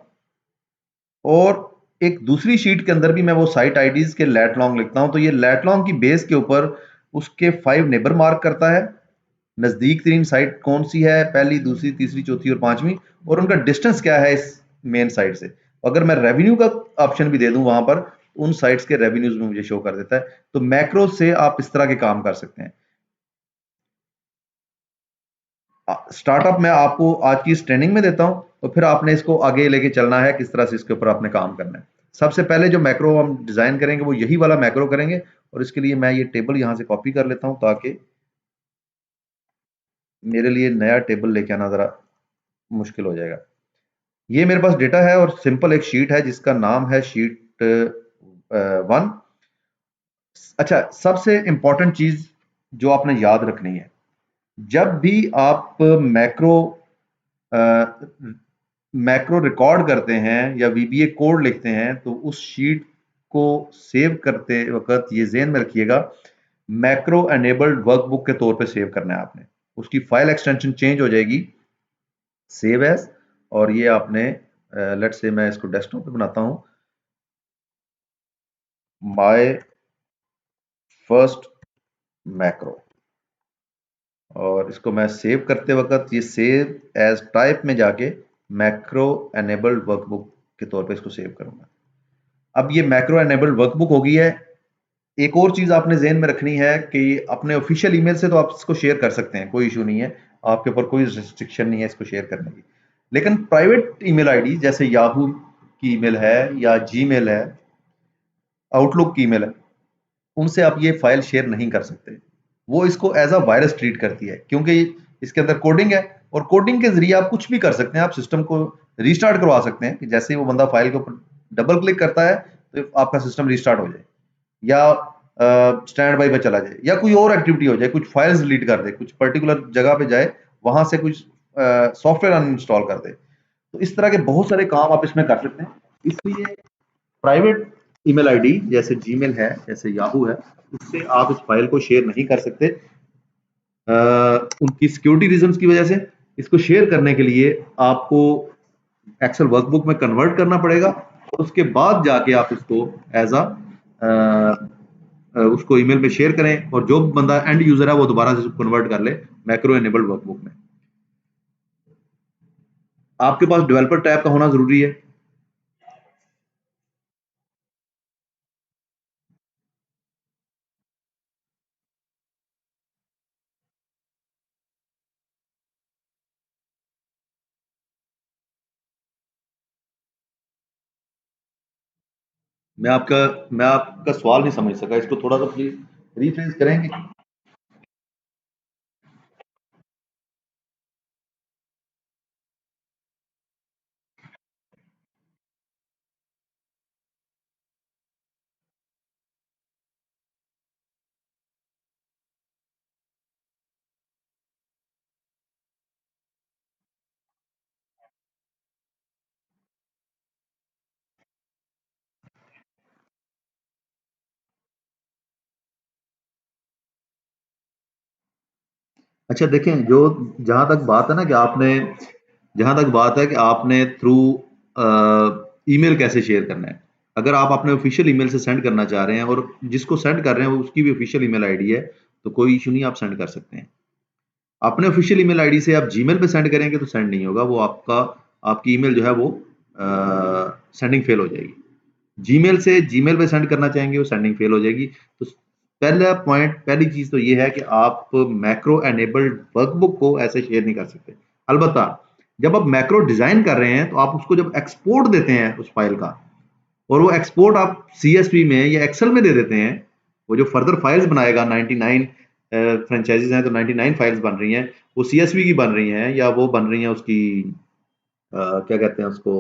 और एक दूसरी शीट के अंदर भी मैं वो साइट आईडीज के लेट लॉन्ग लिखता हूँ। तो ये लेट लॉन्ग की बेस के ऊपर उसके 5 नेबर मार्क करता है, नज़दीक तरीन साइट कौन सी है, पहली, दूसरी, तीसरी, चौथी और पांचवी, और उनका डिस्टेंस क्या है इस मेन साइट से। अगर मैं रेवेन्यू का ऑप्शन भी दे दूं वहां पर, उन साइट्स के रेवेन्यूज में मुझे शो कर देता है। तो मैक्रो से आप इस तरह के काम कर सकते हैं। स्टार्टअप मैं आपको आज की इस ट्रेनिंग में देता हूं, तो फिर आपने इसको आगे लेके चलना है, किस तरह से इसके ऊपर आपने काम करना है। सबसे पहले जो मैक्रो हम डिजाइन करेंगे वो यही वाला मैक्रो करेंगे, और इसके लिए मैं ये टेबल यहां से कॉपी कर लेता हूं ताकि मेरे लिए नया टेबल लेके आना जरा मुश्किल हो जाएगा। ये मेरे पास डेटा है और सिंपल एक शीट है जिसका नाम है शीट 1। अच्छा, सबसे इंपॉर्टेंट चीज जो आपने याद रखनी है, जब भी आप मैक्रो मैक्रो रिकॉर्ड करते हैं या वीबीए कोड लिखते हैं, तो उस शीट को सेव करते वक्त ये ज़हन में रखिएगा, मैक्रो एनेबल्ड वर्कबुक के तौर पे सेव करना है आपने। उसकी फाइल एक्सटेंशन चेंज हो जाएगी, सेव एज, और ये आपने लेट्स से मैं इसको डेस्कटॉप पे बनाता हूं, माय फर्स्ट मैक्रो, और इसको मैं सेव करते वक्त ये सेव एज टाइप में जाके मैक्रो एनेबल्ड वर्कबुक के तौर पे इसको सेव करूंगा। अब ये मैक्रो एनेबल्ड वर्कबुक हो गई है। एक और चीज आपने ज़हन में रखनी है कि अपने ऑफिशियल ईमेल से तो आप इसको शेयर कर सकते हैं, कोई इशू नहीं है, आपके ऊपर कोई रिस्ट्रिक्शन नहीं है इसको शेयर करने की। लेकिन प्राइवेट ईमेल आईडी जैसे याहू की ईमेल है या जीमेल है, आउटलुक की ईमेल है, उनसे आप ये फाइल शेयर नहीं कर सकते। वो इसको एज अ वायरस ट्रीट करती है, क्योंकि इसके अंदर कोडिंग है, और कोडिंग के जरिए आप कुछ भी कर सकते हैं। आप सिस्टम को रीस्टार्ट करवा सकते हैं कि जैसे ही वो बंदा फाइल के ऊपर डबल क्लिक करता है तो आपका सिस्टम रीस्टार्ट हो जाए, या स्टैंड बाई पे चला जाए, या कोई और एक्टिविटी हो जाए, कुछ फाइल्स डिलीट कर दे, कुछ पर्टिकुलर जगह पे जाए, वहां से कुछ सॉफ्टवेयर अनइंस्टॉल कर दे। तो इस तरह के बहुत सारे काम आप इसमें कर सकते हैं। इसलिए प्राइवेट ईमेल आईडी जैसे जीमेल है, जैसे याहू है, उससे आप इस फाइल को शेयर नहीं कर सकते। उनकी सिक्योरिटी रीजंस की वजह से इसको शेयर करने के लिए आपको एक्सेल वर्कबुक में कन्वर्ट करना पड़ेगा, और उसके बाद जाके आप इसको एज उसको ईमेल में शेयर करें, और जो बंदा एंड यूजर है वो दोबारा से कन्वर्ट कर ले मैक्रो एनेबल्ड वर्कबुक में। आपके पास डेवलपर टैब का होना जरूरी है। मैं आपका सवाल नहीं समझ सका, इसको थोड़ा सा प्लीज रीफ्रेज करेंगे। अच्छा देखें, जो जहां तक बात है ना कि आपने जहां तक बात है कि आपने थ्रू ईमेल कैसे शेयर करना है, अगर आप अपने ऑफिशियल ईमेल से सेंड करना चाह रहे हैं और जिसको सेंड कर रहे हैं वो उसकी भी ऑफिशियल ईमेल आईडी है, तो कोई इशू नहीं, आप सेंड कर सकते हैं। अपने ऑफिशियल ईमेल आईडी से आप जीमेल पे सेंड करेंगे तो सेंड नहीं होगा, वो आपकी ईमेल जो है वो सेंडिंग फेल हो जाएगी। जीमेल से जीमेल पे सेंड करना चाहेंगे वो सेंडिंग फेल हो जाएगी। तो पहली चीज तो ये है कि आप मैक्रो एनेबल्ड वर्कबुक को ऐसे शेयर नहीं कर सकते। अलबत्ता जब आप मैक्रो डिजाइन कर रहे हैं तो आप उसको जब एक्सपोर्ट देते हैं उस फाइल का, और वो एक्सपोर्ट आप सीएसवी में या एक्सेल में दे देते हैं, वो जो फर्दर फाइल्स बनाएगा, 99 फ्रेंचाइजीज हैं तो 99 फाइल्स बन रही हैं, वो सीएसवी की बन रही हैं या वो बन रही हैं उसकी क्या कहते हैं उसको,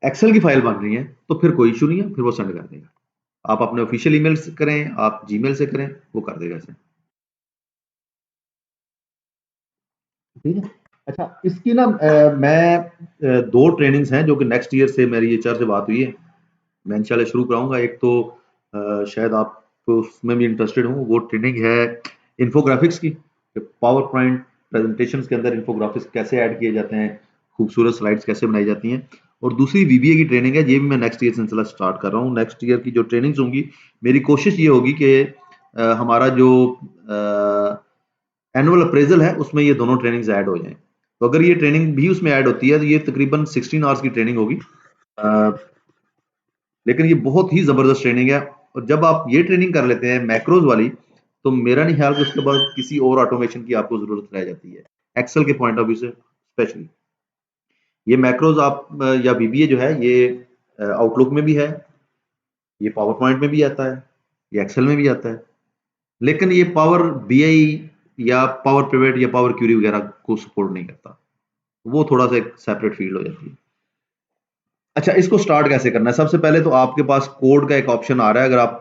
एक्सेल की फाइल बन रही है, तो फिर कोई इशू नहीं है, फिर वो सेंड कर देगा। आप अपने ऑफिशियल ईमेल से करें, आप जीमेल से करें, वो कर देगा सेंड। ठीक है। अच्छा, इसकी ना मैं 2 ट्रेनिंग्स हैं जो कि नेक्स्ट ईयर से मेरी एचआर से बात हुई है, मैं इंशाल्लाह शुरू कराऊंगा। एक तो शायद आप उसमें भी इंटरेस्टेड हूँ, वो ट्रेनिंग है इन्फोग्राफिक्स की, पावर पॉइंट प्रेजेंटेशन के अंदर इन्फोग्राफिक्स कैसे ऐड किए जाते हैं, खूबसूरत स्लाइड्स कैसे बनाई जाती हैं। और दूसरी वीबीए की ट्रेनिंग है, ये भी मैं नेक्स्ट ईयर से इंशाल्लाह स्टार्ट कर रहा हूँ। नेक्स्ट ईयर की जो ट्रेनिंग्स होंगी, मेरी कोशिश ये होगी कि हमारा जो एनुअल अप्रेजल है उसमें ये दोनों ट्रेनिंग्स ऐड हो जाएं। तो अगर ये ट्रेनिंग भी उसमें ऐड होती है तो ये तकरीबन 16 आवर्स की ट्रेनिंग होगी, लेकिन ये बहुत ही ज़बरदस्त ट्रेनिंग है। और जब आप ये ट्रेनिंग कर लेते हैं मैक्रोज वाली, तो मेरा नहीं ख्याल कि उसके बाद किसी और ऑटोमेशन की आपको ज़रूरत रह जाती है, एक्सेल के पॉइंट ऑफ व्यू से स्पेशली। ये मैक्रोज आप या वीबीए जो है ये आउटलुक में भी है, ये पावर पॉइंट में भी आता है, ये एक्सेल में भी आता है, लेकिन ये पावर बीआई या पावर पिवट या पावर क्यूरी वगैरह को सपोर्ट नहीं करता, वो थोड़ा सा एक सेपरेट फील्ड हो जाती है। अच्छा, इसको स्टार्ट कैसे करना है? सबसे पहले तो आपके पास कोड का एक ऑप्शन आ रहा है, अगर आप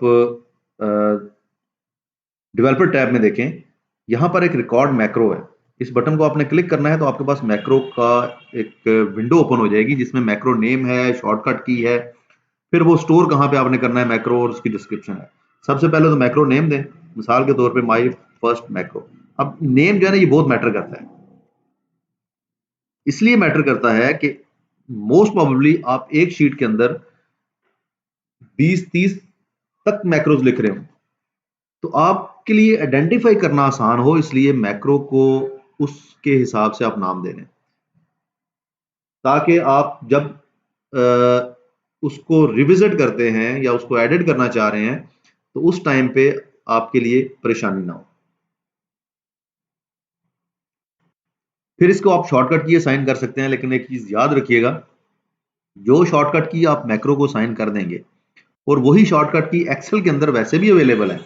डेवलपर टैब में देखें, यहाँ पर एक रिकॉर्ड मैक्रो है, इस बटन को आपने क्लिक करना है तो आपके पास मैक्रो का एक विंडो ओपन हो जाएगी जिसमें मैक्रो नेम है, शॉर्टकट की है, फिर वो स्टोर कहाँ पे आपने करना है मैक्रो और उसकी डिस्क्रिप्शन है। सबसे पहले तो मैक्रो नेम दें, मिसाल के तौर पे माई फर्स्ट मैक्रो। अब नेम जो है ना ये बहुत मैटर करता है, इसलिए मैटर करता है कि मोस्ट प्रोबेबली आप एक शीट के अंदर 20-30 तक मैक्रोज लिख रहे हो, तो आपके लिए आइडेंटिफाई करना आसान हो, इसलिए मैक्रो को उसके हिसाब से आप नाम दे दें, ताकि आप जब उसको रिविजिट करते हैं या उसको एडिट करना चाह रहे हैं तो उस टाइम पे आपके लिए परेशानी ना हो। फिर इसको आप शॉर्टकट की असाइन कर सकते हैं, लेकिन एक चीज याद रखिएगा, जो शॉर्टकट की आप मैक्रो को असाइन कर देंगे और वही शॉर्टकट की एक्सेल के अंदर वैसे भी अवेलेबल है,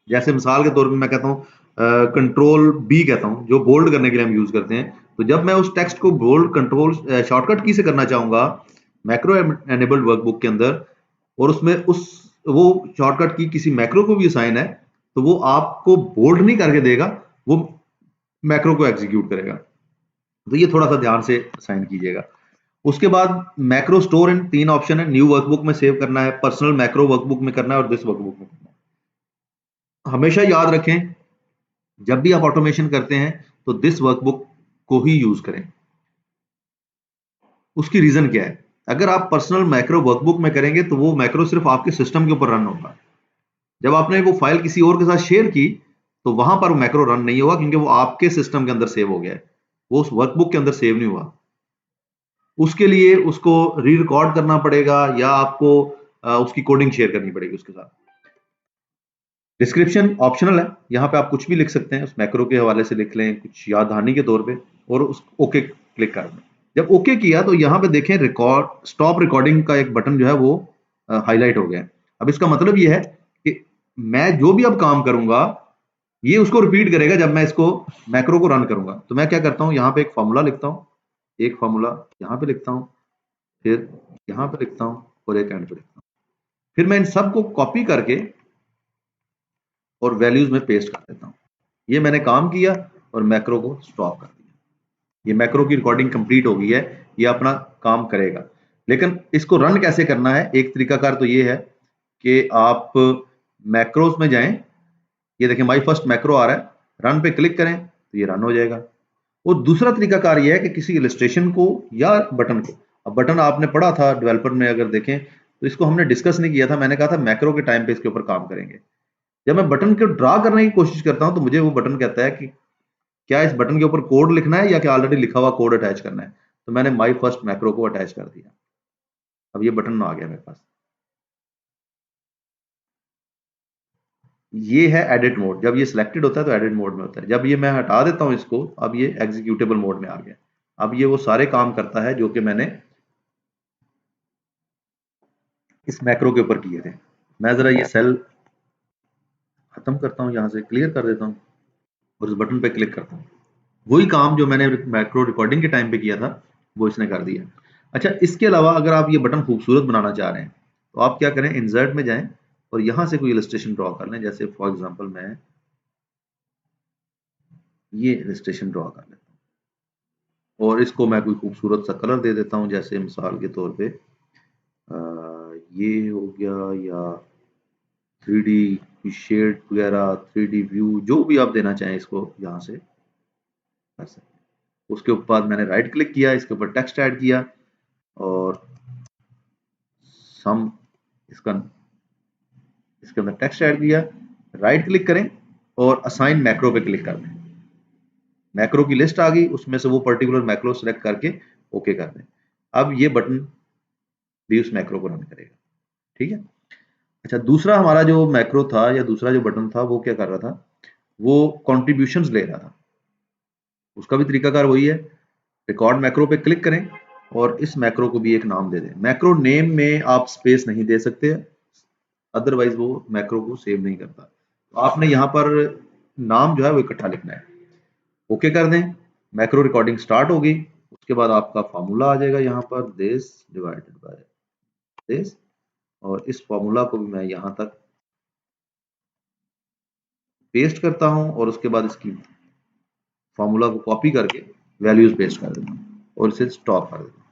जैसे मिसाल के तौर पे मैं कहता हूँ कंट्रोल बी कहता हूँ, जो बोल्ड करने के लिए हम यूज करते हैं, तो जब मैं उस टेक्स्ट को बोल्ड कंट्रोल शॉर्टकट की से करना चाहूंगा मैक्रो एनेबल्ड वर्कबुक के अंदर, और उसमें उस वो शॉर्टकट की किसी मैक्रो को भी असाइन है, तो वो आपको बोल्ड नहीं करके देगा, वो मैक्रो को एग्जीक्यूट करेगा। तो ये थोड़ा सा ध्यान से असाइन कीजिएगा। उसके बाद मैक्रो स्टोर इन 3 ऑप्शन है, न्यू वर्कबुक में सेव करना है, पर्सनल मैक्रो वर्कबुक में करना है और दिस वर्कबुक में करना है। हमेशा याद रखें जब भी आप ऑटोमेशन करते हैं तो दिस वर्कबुक को ही यूज करें। उसकी रीजन क्या है? अगर आप पर्सनल मैक्रो वर्कबुक में करेंगे तो वो मैक्रो सिर्फ आपके सिस्टम के ऊपर रन होगा, जब आपने वो फाइल किसी और के साथ शेयर की तो वहां पर मैक्रो रन नहीं होगा, क्योंकि वो आपके सिस्टम के अंदर सेव हो गया है, वो उस वर्कबुक के अंदर सेव नहीं हुआ। उसके लिए उसको री रिकॉर्ड करना पड़ेगा या आपको उसकी कोडिंग शेयर करनी पड़ेगी उसके साथ। डिस्क्रिप्शन ऑप्शनल है, यहाँ पे आप कुछ भी लिख सकते हैं, उस मैक्रो के हवाले से लिख लें कुछ याद दहानी के तौर पे, और उस ओके क्लिक कर दें। जब ओके किया तो यहाँ पे देखें रिकॉर्ड स्टॉप रिकॉर्डिंग का एक बटन जो है वो हाईलाइट हो गया है। अब इसका मतलब ये है कि मैं जो भी अब काम करूंगा ये उसको रिपीट करेगा जब मैं इसको मैक्रो को रन करूंगा। तो मैं क्या करता हूँ, यहाँ पे एक फॉर्मूला लिखता हूँ, एक फॉर्मूला यहाँ पे लिखता हूँ, फिर यहाँ पे लिखता हूँ और एक एंड पे लिखता हूँ, फिर मैं इन सबको कॉपी करके और वैल्यूज में पेस्ट कर देता हूँ। ये मैंने काम किया और मैक्रो को स्टॉप कर दिया। ये मैक्रो की रिकॉर्डिंग कंप्लीट हो गई है, ये अपना काम करेगा। लेकिन इसको रन कैसे करना है, एक तरीकाकार तो ये है कि आप मैक्रोस में जाएं, ये देखें माई फर्स्ट मैक्रो आ रहा है, रन पे क्लिक करें तो ये रन हो जाएगा। और दूसरा तरीकाकार ये है कि किसी इलस्ट्रेशन को या बटन को, अब बटन आपने पढ़ा था डेवलपर में, अगर देखें तो इसको हमने डिस्कस नहीं किया था, मैंने कहा था मैक्रो के टाइम पे इसके ऊपर काम करेंगे। जब मैं बटन को ड्रा करने की कोशिश करता हूं तो मुझे वो बटन कहता है कि क्या इस बटन के ऊपर कोड लिखना है या क्या ऑलरेडी लिखा हुआ कोड अटैच करना है, तो मैंने माई फर्स्ट मैक्रो को अटैच कर दिया। अब ये बटन आ गया मेरे पास। ये है एडिट मोड, जब ये सिलेक्टेड होता है तो एडिट मोड में होता है, जब ये मैं हटा देता हूं इसको, अब ये एग्जीक्यूटेबल मोड में आ गया। अब ये वो सारे काम करता है जो कि मैंने इस मैक्रो के ऊपर किए थे। मैं जरा ये सेल खत्म करता हूं, यहां से क्लियर कर देता हूं और इस बटन पे क्लिक करता हूं, वही काम जो मैंने मैक्रो रिकॉर्डिंग के टाइम पे किया था वो इसने कर दिया। अच्छा, इसके अलावा अगर आप ये बटन खूबसूरत बनाना चाह रहे हैं तो आप क्या करें, इंसर्ट में जाएं और यहां से कोई इलस्ट्रेशन ड्रॉ कर लें। जैसे फॉर एग्जांपल मैं ये इलस्ट्रेशन ड्रॉ कर लेता हूं, और इसको मैं कोई खूबसूरत सा कलर दे देता हूँ, जैसे मिसाल के तौर पे ये हो गया, या 3D शेड वगैरह, 3D व्यू, जो भी आप देना चाहें इसको यहाँ से कर सकते हैं। उसके बाद मैंने राइट क्लिक किया, इसके ऊपर टेक्स्ट ऐड किया और सम इसके अंदर टेक्स्ट ऐड किया, राइट क्लिक करें और असाइन मैक्रो पे क्लिक कर दें। मैक्रो की लिस्ट आ गई, उसमें से वो पर्टिकुलर मैक्रो सेलेक्ट करके ओके कर दें। अब ये बटन भी उस मैक्रो को रन करेगा, ठीक है। अच्छा, दूसरा हमारा जो मैक्रो था या दूसरा जो बटन था वो क्या कर रहा था, वो कॉन्ट्रीब्यूशंस ले रहा था। उसका भी तरीकाकार वही है, रिकॉर्ड मैक्रो पे क्लिक करें और इस मैक्रो को भी एक नाम दे दें। मैक्रो नेम में आप स्पेस नहीं दे सकते, अदरवाइज वो मैक्रो को सेव नहीं करता। तो आपने यहाँ पर नाम जो है वो इकट्ठा लिखना है। ओके कर दें, मैक्रो रिकॉर्डिंग स्टार्ट होगी। उसके बाद आपका फार्मूला आ जाएगा यहाँ पर, दिस डिवाइडेड बाय दिस, और इस फार्मूला को भी मैं यहाँ तक पेस्ट करता हूँ और उसके बाद इसकी फार्मूला को कॉपी करके वैल्यूज पेस्ट कर देता हूँ और इसे स्टॉप कर देता हूँ।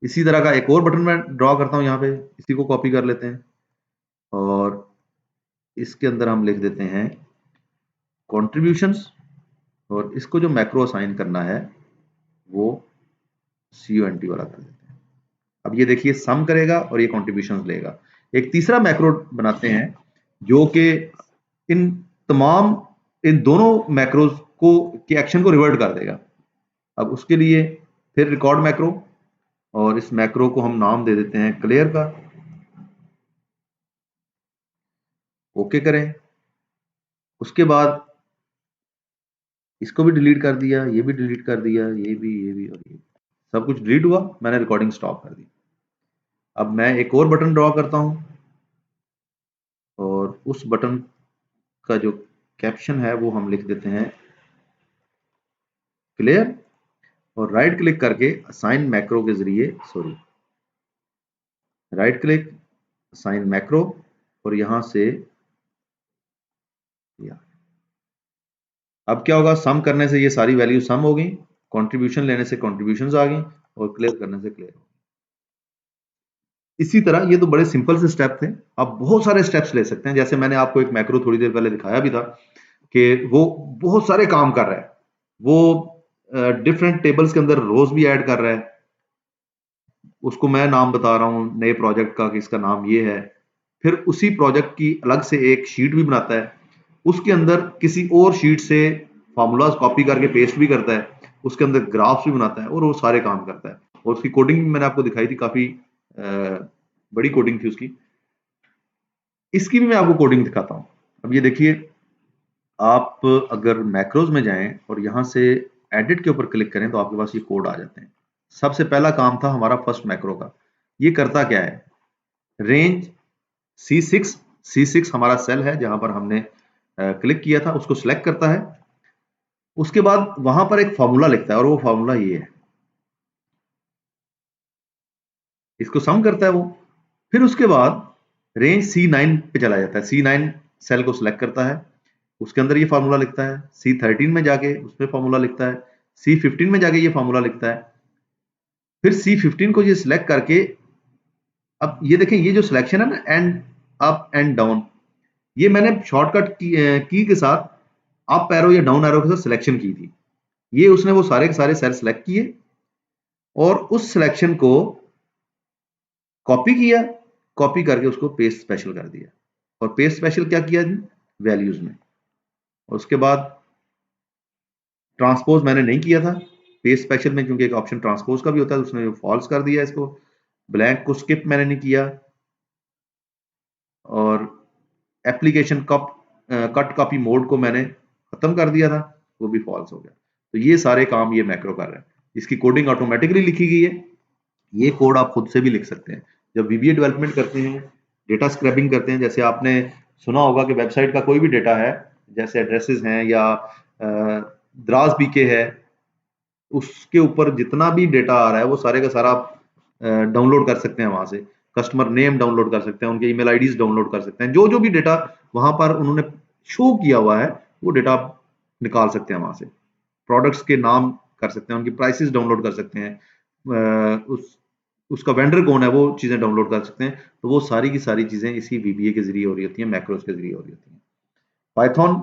इसी तरह का एक और बटन मैं ड्रॉ करता हूँ यहाँ पे, इसी को कॉपी कर लेते हैं और इसके अंदर हम लिख देते हैं कंट्रीब्यूशंस, और इसको जो मैक्रो असाइन करना है वो CUNT वाला कर देते हैं। अब ये देखिए सम करेगा और ये कंट्रीब्यूशंस लेगा। एक तीसरा मैक्रो बनाते हैं जो कि इन दोनों मैक्रोज को के एक्शन को रिवर्ट कर देगा। अब उसके लिए फिर रिकॉर्ड मैक्रो, और इस मैक्रो को हम नाम दे देते हैं क्लियर का। ओके करें, उसके बाद इसको भी डिलीट कर दिया, ये भी डिलीट कर दिया, ये भी और ये सब कुछ डिलीट हुआ। मैंने रिकॉर्डिंग स्टॉप कर दी। अब मैं एक और बटन ड्रॉ करता हूं और उस बटन का जो कैप्शन है वो हम लिख देते हैं क्लियर, और राइट क्लिक करके असाइन मैक्रो के जरिए, राइट क्लिक असाइन मैक्रो, और यहां से अब क्या होगा, सम करने से ये सारी वैल्यू सम हो गई, कंट्रीब्यूशन लेने से कंट्रीब्यूशंस आ गई और क्लियर करने से क्लियर। इसी तरह ये तो बड़े सिंपल से स्टेप थे, आप बहुत सारे स्टेप्स ले सकते हैं। जैसे मैंने आपको एक मैक्रो थोड़ी देर पहले दिखाया भी था कि वो बहुत सारे काम कर रहा है, वो डिफरेंट टेबल्स के अंदर रोज भी ऐड कर रहा है। उसको मैं नाम बता रहा हूँ नए प्रोजेक्ट का कि इसका नाम ये है। फिर उसी प्रोजेक्ट की अलग से एक शीट भी बनाता है, उसके अंदर किसी और शीट से फार्मूलाज कॉपी करके पेस्ट भी करता है, उसके अंदर ग्राफ्स भी बनाता है और वो सारे काम करता है। और उसकी कोडिंग भी मैंने आपको दिखाई थी, काफी बड़ी कोडिंग थी उसकी। इसकी भी मैं आपको कोडिंग दिखाता हूं। अब ये देखिए, आप अगर मैक्रोज में जाएं और यहां से एडिट के ऊपर क्लिक करें तो आपके पास ये कोड आ जाते हैं। सबसे पहला काम था हमारा फर्स्ट मैक्रो का। ये करता क्या है, रेंज C6 हमारा सेल है जहां पर हमने क्लिक किया था, उसको सिलेक्ट करता है। उसके बाद वहां पर एक फॉर्मूला लिखता है और वो फॉर्मूला ये है, इसको सम करता है वो। फिर उसके बाद रेंज C9 पे चला जाता है, C9 सेल को सिलेक्ट करता है, उसके अंदर ये फार्मूला लिखता है। C13 में जाके उसमें फार्मूला लिखता है, C15 में जाके ये फार्मूला लिखता है। फिर C15 को ये सिलेक्ट करके, अब ये देखें ये जो सिलेक्शन है ना, एंड अप एंड डाउन, ये मैंने शॉर्टकट की के साथ अप एरो या डाउन एरो के साथ सिलेक्शन की थी। ये उसने वो सारे के सारे सेल सिलेक्ट किए और उस सिलेक्शन को कॉपी किया, कॉपी करके उसको पेस्ट स्पेशल कर दिया। और पेस्ट स्पेशल क्या किया वैल्यूज में। और उसके बाद ट्रांसपोज मैंने नहीं किया था पेस्ट स्पेशल में, क्योंकि एक ऑप्शन ट्रांसपोज का भी होता है, तो उसने फॉल्स कर दिया इसको। ब्लैंक को स्किप मैंने नहीं किया, और एप्लीकेशन कट कॉपी मोड को मैंने खत्म कर दिया था, वो भी फॉल्स हो गया। तो ये सारे काम ये मैक्रो कर रहे हैं। इसकी कोडिंग ऑटोमेटिकली लिखी गई है, ये कोड आप खुद से भी लिख सकते हैं। जब VBA डेवलपमेंट करते हैं, डेटा स्क्रैपिंग करते हैं, जैसे आपने सुना होगा कि वेबसाइट का कोई भी डेटा है, जैसे एड्रेसेस हैं या द्रास बीके है, उसके ऊपर जितना भी डेटा आ रहा है वो सारे का सारा डाउनलोड कर सकते हैं वहां से। कस्टमर नेम डाउनलोड कर सकते हैं, उनके ईमेल आईडीज डाउनलोड कर सकते हैं, जो जो भी डेटा वहां पर उन्होंने शो किया हुआ है वो डेटा आप निकाल सकते हैं वहां से। प्रोडक्ट्स के नाम कर सकते हैं, उनकी प्राइसेस डाउनलोड कर सकते हैं, उसका वेंडर कौन है वो चीज़ें डाउनलोड कर सकते हैं। तो वो सारी की सारी चीज़ें इसी VBA के जरिए हो रही होती हैं, मैक्रोज के जरिए हो रही होती हैं। पाइथन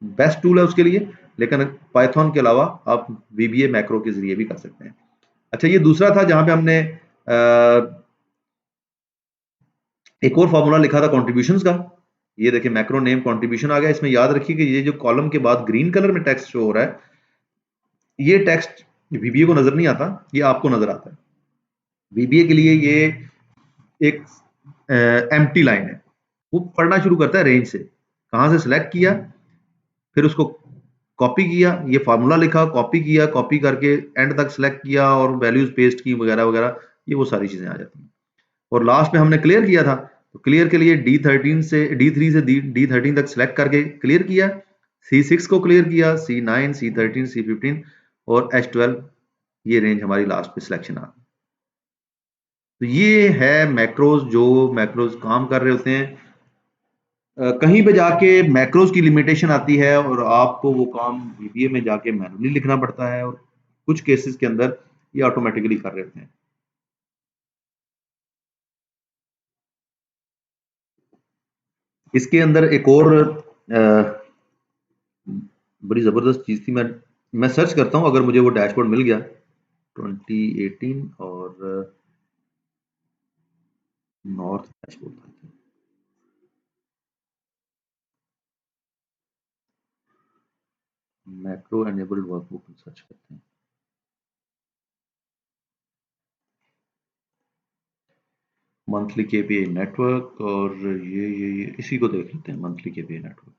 बेस्ट टूल है उसके लिए, लेकिन पाइथन के अलावा आप VBA मैक्रो के जरिए भी कर सकते हैं। अच्छा, ये दूसरा था जहां पे हमने एक और फॉर्मूला लिखा था कंट्रीब्यूशंस का। ये देखिए मैक्रो नेम कंट्रीब्यूशन आ गया। इसमें याद रखिए कि ये जो कॉलम के बाद ग्रीन कलर में टेक्स्ट शो हो रहा है, ये टेक्स्ट VBA को नजर नहीं आता, ये आपको नजर आता है। VBA के लिए ये एक एम्प्टी लाइन है, वो पढ़ना शुरू करता है रेंज से, कहां से सिलेक्ट किया, फिर उसको कॉपी किया, ये फार्मूला लिखा, कॉपी किया, कॉपी करके एंड तक सिलेक्ट किया और वैल्यूज पेस्ट की वगैरह वगैरह, ये वो सारी चीजें आ जाती हैं। और लास्ट में हमने क्लियर किया था, तो क्लियर के लिए D3 से D13 तक सिलेक्ट करके क्लियर किया, C6 को क्लियर किया, C9, C13, C15 और H12, ये रेंज हमारी लास्ट पे सिलेक्शन आ गई। तो ये है मैक्रोज, जो मैक्रोज काम कर रहे होते हैं। कहीं पे जाके मैक्रोज की लिमिटेशन आती है और आपको वो काम VBA में जाके मैनुअली लिखना पड़ता है, और कुछ केसेस के अंदर ये ऑटोमेटिकली कर रहे होते हैं। इसके अंदर एक और बड़ी जबरदस्त चीज थी, मैं सर्च करता हूं, अगर मुझे वो डैशबोर्ड मिल गया 2018 और नॉर्थ डैशबोर्ड था, मैक्रो एनेबल्ड वर्कबुक सर्च करते हैं। मंथली KPI नेटवर्क, और ये इसी को देख लेते हैं, मंथली KPI नेटवर्क।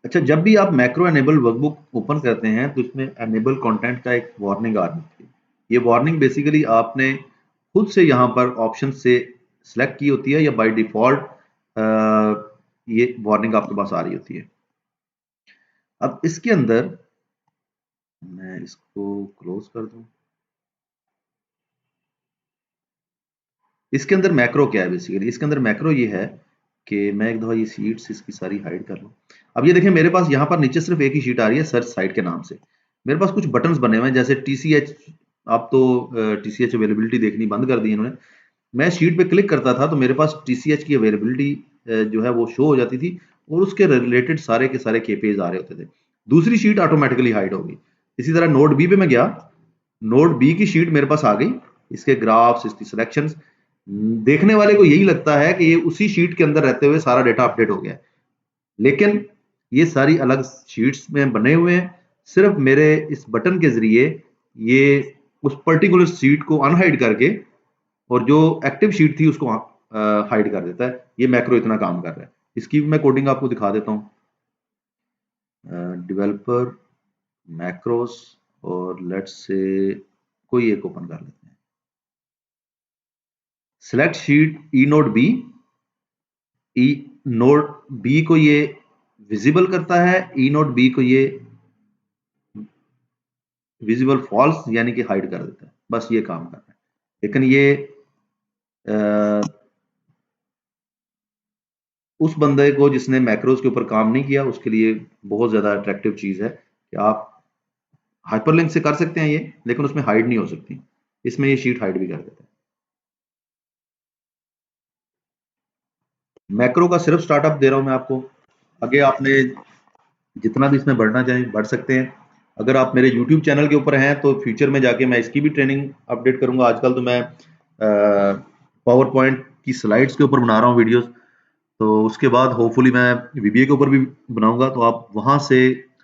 अच्छा, जब भी आप मैक्रो एनेबल वर्कबुक ओपन करते हैं तो इसमें एनेबल कंटेंट का एक वार्निंग आ जाती है। ये वार्निंग बेसिकली आपने खुद से यहाँ पर ऑप्शन से सिलेक्ट की होती है, या बाय डिफॉल्ट ये वार्निंग आपके पास आ रही होती है। अब इसके अंदर मैं इसको क्लोज कर दूं। इसके अंदर मैक्रो क्या है बेसिकली? इसके अंदर मैक्रो ये है कि मैं एक दफा ये शीट्स इसकी सारी हाइड कर लूं। अब ये देखें, मेरे पास यहाँ पर नीचे सिर्फ एक ही शीट आ रही है सर्च साइट के नाम से। मेरे पास कुछ बटन्स बने हुए हैं जैसे TCH, आप तो TCH अवेलेबिलिटी देखनी बंद कर दी इन्होंने। मैं शीट पे क्लिक करता था तो मेरे पास TCH की अवेलेबिलिटी जो है वो शो हो जाती थी, और उसके रिलेटेड सारे के सारे KPIs आ रहे होते थे। दूसरी शीट ऑटोमेटिकली हाइड होगी। इसी तरह नोड B पे मैं गया, नोड B की शीट मेरे पास आ गई, इसके ग्राफ्स, इसकी सिलेक्शंस। देखने वाले को यही लगता है कि ये उसी शीट के अंदर रहते हुए सारा डेटा अपडेट हो गया है, लेकिन ये सारी अलग शीट्स में बने हुए हैं। सिर्फ मेरे इस बटन के जरिए ये उस पर्टिकुलर शीट को अनहाइड करके और जो एक्टिव शीट थी उसको हाइड कर देता है। ये मैक्रो इतना काम कर रहा है। इसकी भी मैं कोडिंग आपको दिखा देता हूँ। डेवलपर मैक्रोस, और लेट्स से कोई एक ओपन कर लेते हैं। Select sheet E node B, E node B को ये विजिबल करता है, ई नोड बी को ये विजिबल फॉल्स यानी कि हाइड कर देता है। बस ये काम कर रहा है। लेकिन ये उस बंदे को जिसने मैक्रोज के ऊपर काम नहीं किया उसके लिए बहुत ज्यादा अट्रैक्टिव चीज है कि आप हाइपरलिंक से कर सकते हैं ये, लेकिन उसमें हाइड नहीं हो सकती। इसमें ये शीट हाइड भी कर देता है। मैक्रो का सिर्फ स्टार्टअप दे रहा हूं मैं आपको, आगे आपने जितना भी इसमें बढ़ना चाहें बढ़ सकते हैं। अगर आप मेरे YouTube चैनल के ऊपर हैं तो फ्यूचर में जाके मैं इसकी भी ट्रेनिंग अपडेट करूंगा। आजकल तो मैं पावर पॉइंट की स्लाइड्स के ऊपर बना रहा हूँ वीडियोस, तो उसके बाद होपफुली मैं VBA के ऊपर भी बनाऊंगा, तो आप वहां से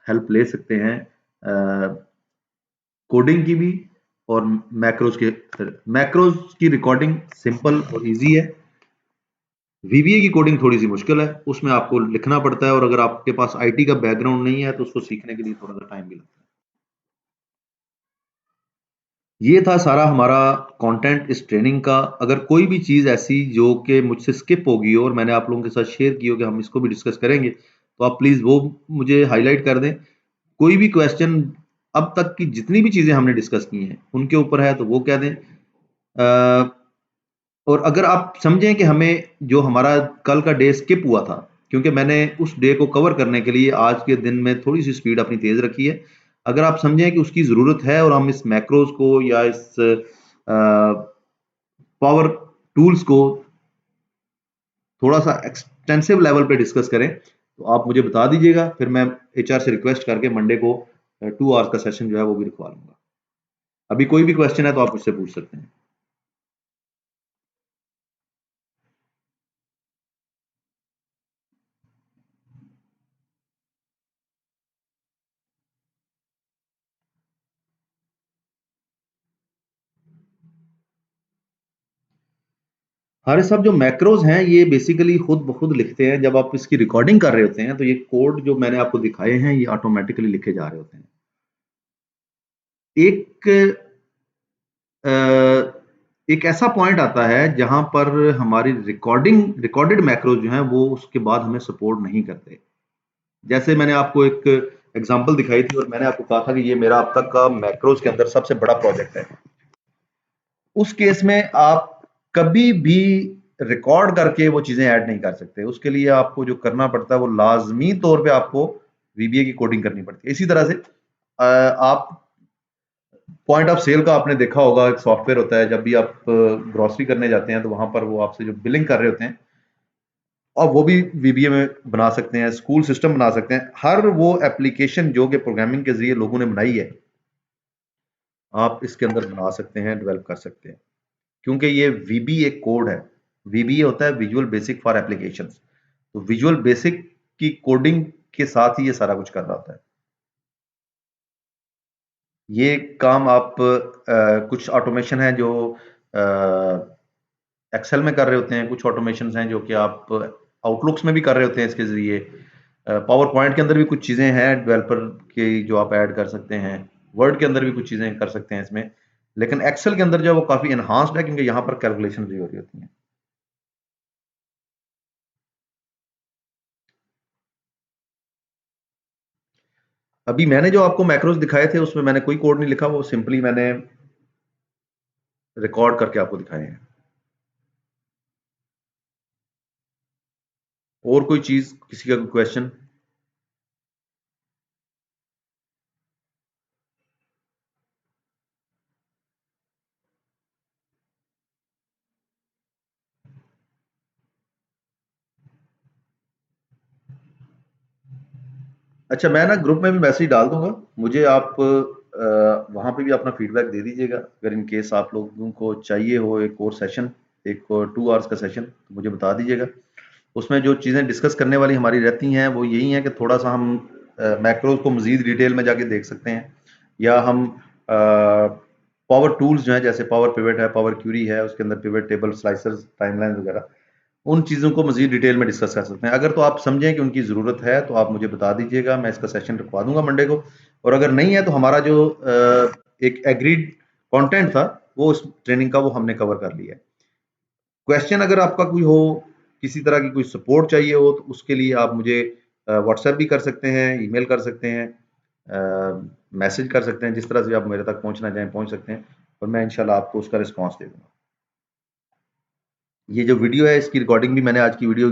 हेल्प ले सकते हैं कोडिंग की भी और मैक्रोज के। मैक्रोज की रिकॉर्डिंग सिंपल और इजी है, VBA की कोडिंग थोड़ी सी मुश्किल है, उसमें आपको लिखना पड़ता है, और अगर आपके पास IT का बैकग्राउंड नहीं है तो उसको सीखने के लिए थोड़ा सा टाइम भी लगता है। ये था सारा हमारा कंटेंट इस ट्रेनिंग का। अगर कोई भी चीज़ ऐसी जो कि मुझसे स्किप होगी और मैंने आप लोगों के साथ शेयर की हो कि हम इसको भी डिस्कस करेंगे, तो आप प्लीज़ वो मुझे हाईलाइट कर दें। कोई भी क्वेश्चन अब तक की जितनी भी चीज़ें हमने डिस्कस की हैं उनके ऊपर है तो वो कह दें। और अगर आप समझें कि हमें जो हमारा कल का डे स्किप हुआ था, क्योंकि मैंने उस डे को कवर करने के लिए आज के दिन में थोड़ी सी स्पीड अपनी तेज़ रखी है, अगर आप समझें कि उसकी ज़रूरत है और हम इस मैक्रोज को या इस पावर टूल्स को थोड़ा सा एक्सटेंसिव लेवल पे डिस्कस करें, तो आप मुझे बता दीजिएगा, फिर मैं एचआर से रिक्वेस्ट करके मंडे को 2 आवर्स का सेशन जो है वो भी रखवा लूंगा। अभी कोई भी क्वेश्चन है तो आप मुझसे पूछ सकते हैं। हमारे साहब जो मैक्रोज हैं ये बेसिकली खुद ब खुद लिखते हैं। जब आप इसकी रिकॉर्डिंग कर रहे होते हैं तो ये कोड जो मैंने आपको दिखाए हैं ये ऑटोमेटिकली लिखे जा रहे होते हैं। एक ऐसा पॉइंट आता है जहां पर हमारी रिकॉर्डेड मैक्रोज जो हैं वो उसके बाद हमें सपोर्ट नहीं करते। जैसे मैंने आपको एक एग्जांपल दिखाई थी और मैंने आपको कहा था कि ये मेरा अब तक का मैक्रोज के अंदर सबसे बड़ा प्रोजेक्ट है। उस केस में आप कभी भी रिकॉर्ड करके वो चीजें ऐड नहीं कर सकते। उसके लिए आपको जो करना पड़ता है वो लाजमी तौर पे आपको वीबीए की कोडिंग करनी पड़ती है। इसी तरह से आप पॉइंट ऑफ सेल का आपने देखा होगा, एक सॉफ्टवेयर होता है। जब भी आप ग्रोसरी करने जाते हैं तो वहां पर वो आपसे जो बिलिंग कर रहे होते हैं और वो भी वीबीए में बना सकते हैं, स्कूल सिस्टम बना सकते हैं। हर वो एप्लीकेशन जो कि प्रोग्रामिंग के जरिए लोगों ने बनाई है आप इसके अंदर बना सकते हैं, डेवलप कर सकते हैं, क्योंकि ये वीबी एक कोड है। वीबीए होता है विजुअल बेसिक फॉर एप्लीकेशंस। तो विजुअल बेसिक की कोडिंग के साथ ही ये सारा कुछ कर रहा होता है। ये काम आप कुछ ऑटोमेशन है जो एक्सेल में कर रहे होते हैं, कुछ ऑटोमेशन हैं जो कि आप आउटलुक्स में भी कर रहे होते हैं इसके जरिए। पावर पॉइंट के अंदर भी कुछ चीज़ें हैं डेवलपर की जो आप ऐड कर सकते हैं। वर्ड के अंदर भी कुछ चीज़ें कर सकते हैं इसमें, लेकिन एक्सेल के अंदर जो है वो काफ़ी एनहांस्ड है क्योंकि यहाँ पर कैलकुलेशन भी हो रही होती हैं। अभी मैंने जो आपको मैक्रोज दिखाए थे उसमें मैंने कोई कोड नहीं लिखा, वो सिंपली मैंने रिकॉर्ड करके आपको दिखाए हैं। और कोई चीज, किसी का कोई क्वेश्चन? अच्छा, मैं ना ग्रुप में भी मैसेज डाल दूंगा, मुझे आप वहां पे भी अपना फीडबैक दे दीजिएगा। अगर इन केस आप लोगों को चाहिए हो एक और सेशन, एक 2 आवर्स का सेशन, तो मुझे बता दीजिएगा। उसमें जो चीज़ें डिस्कस करने वाली हमारी रहती हैं वो यही है कि थोड़ा सा हम मैक्रोज को मज़ीद डिटेल में जाके देख सकते हैं, या हम पावर टूल्स जो हैं जैसे पावर पिवट है, पावर क्यूरी है, उसके अंदर पिवट टेबल, स्लाइसर्स, टाइमलाइन वगैरह, उन चीज़ों को मज़ीद डिटेल में डिस्कस कर सकते हैं। अगर तो आप समझें कि उनकी ज़रूरत है तो आप मुझे बता दीजिएगा, मैं इसका सेशन रखवा दूंगा मंडे को। और अगर नहीं है तो हमारा जो एक एग्रीड कंटेंट था वो इस ट्रेनिंग का वो हमने कवर कर लिया है। क्वेश्चन अगर आपका कोई हो, किसी तरह की कोई सपोर्ट चाहिए हो, तो उसके लिए आप मुझे व्हाट्सएप भी कर सकते हैं, ईमेल कर सकते हैं, मैसेज कर सकते हैं, जिस तरह से आप मेरे तक पहुंचना चाहें पहुंच सकते हैं, और मैं इंशाल्लाह आपको उसका रिस्पॉन्स दे दूंगा। ये जो वीडियो है इसकी रिकॉर्डिंग भी मैंने आज की वीडियो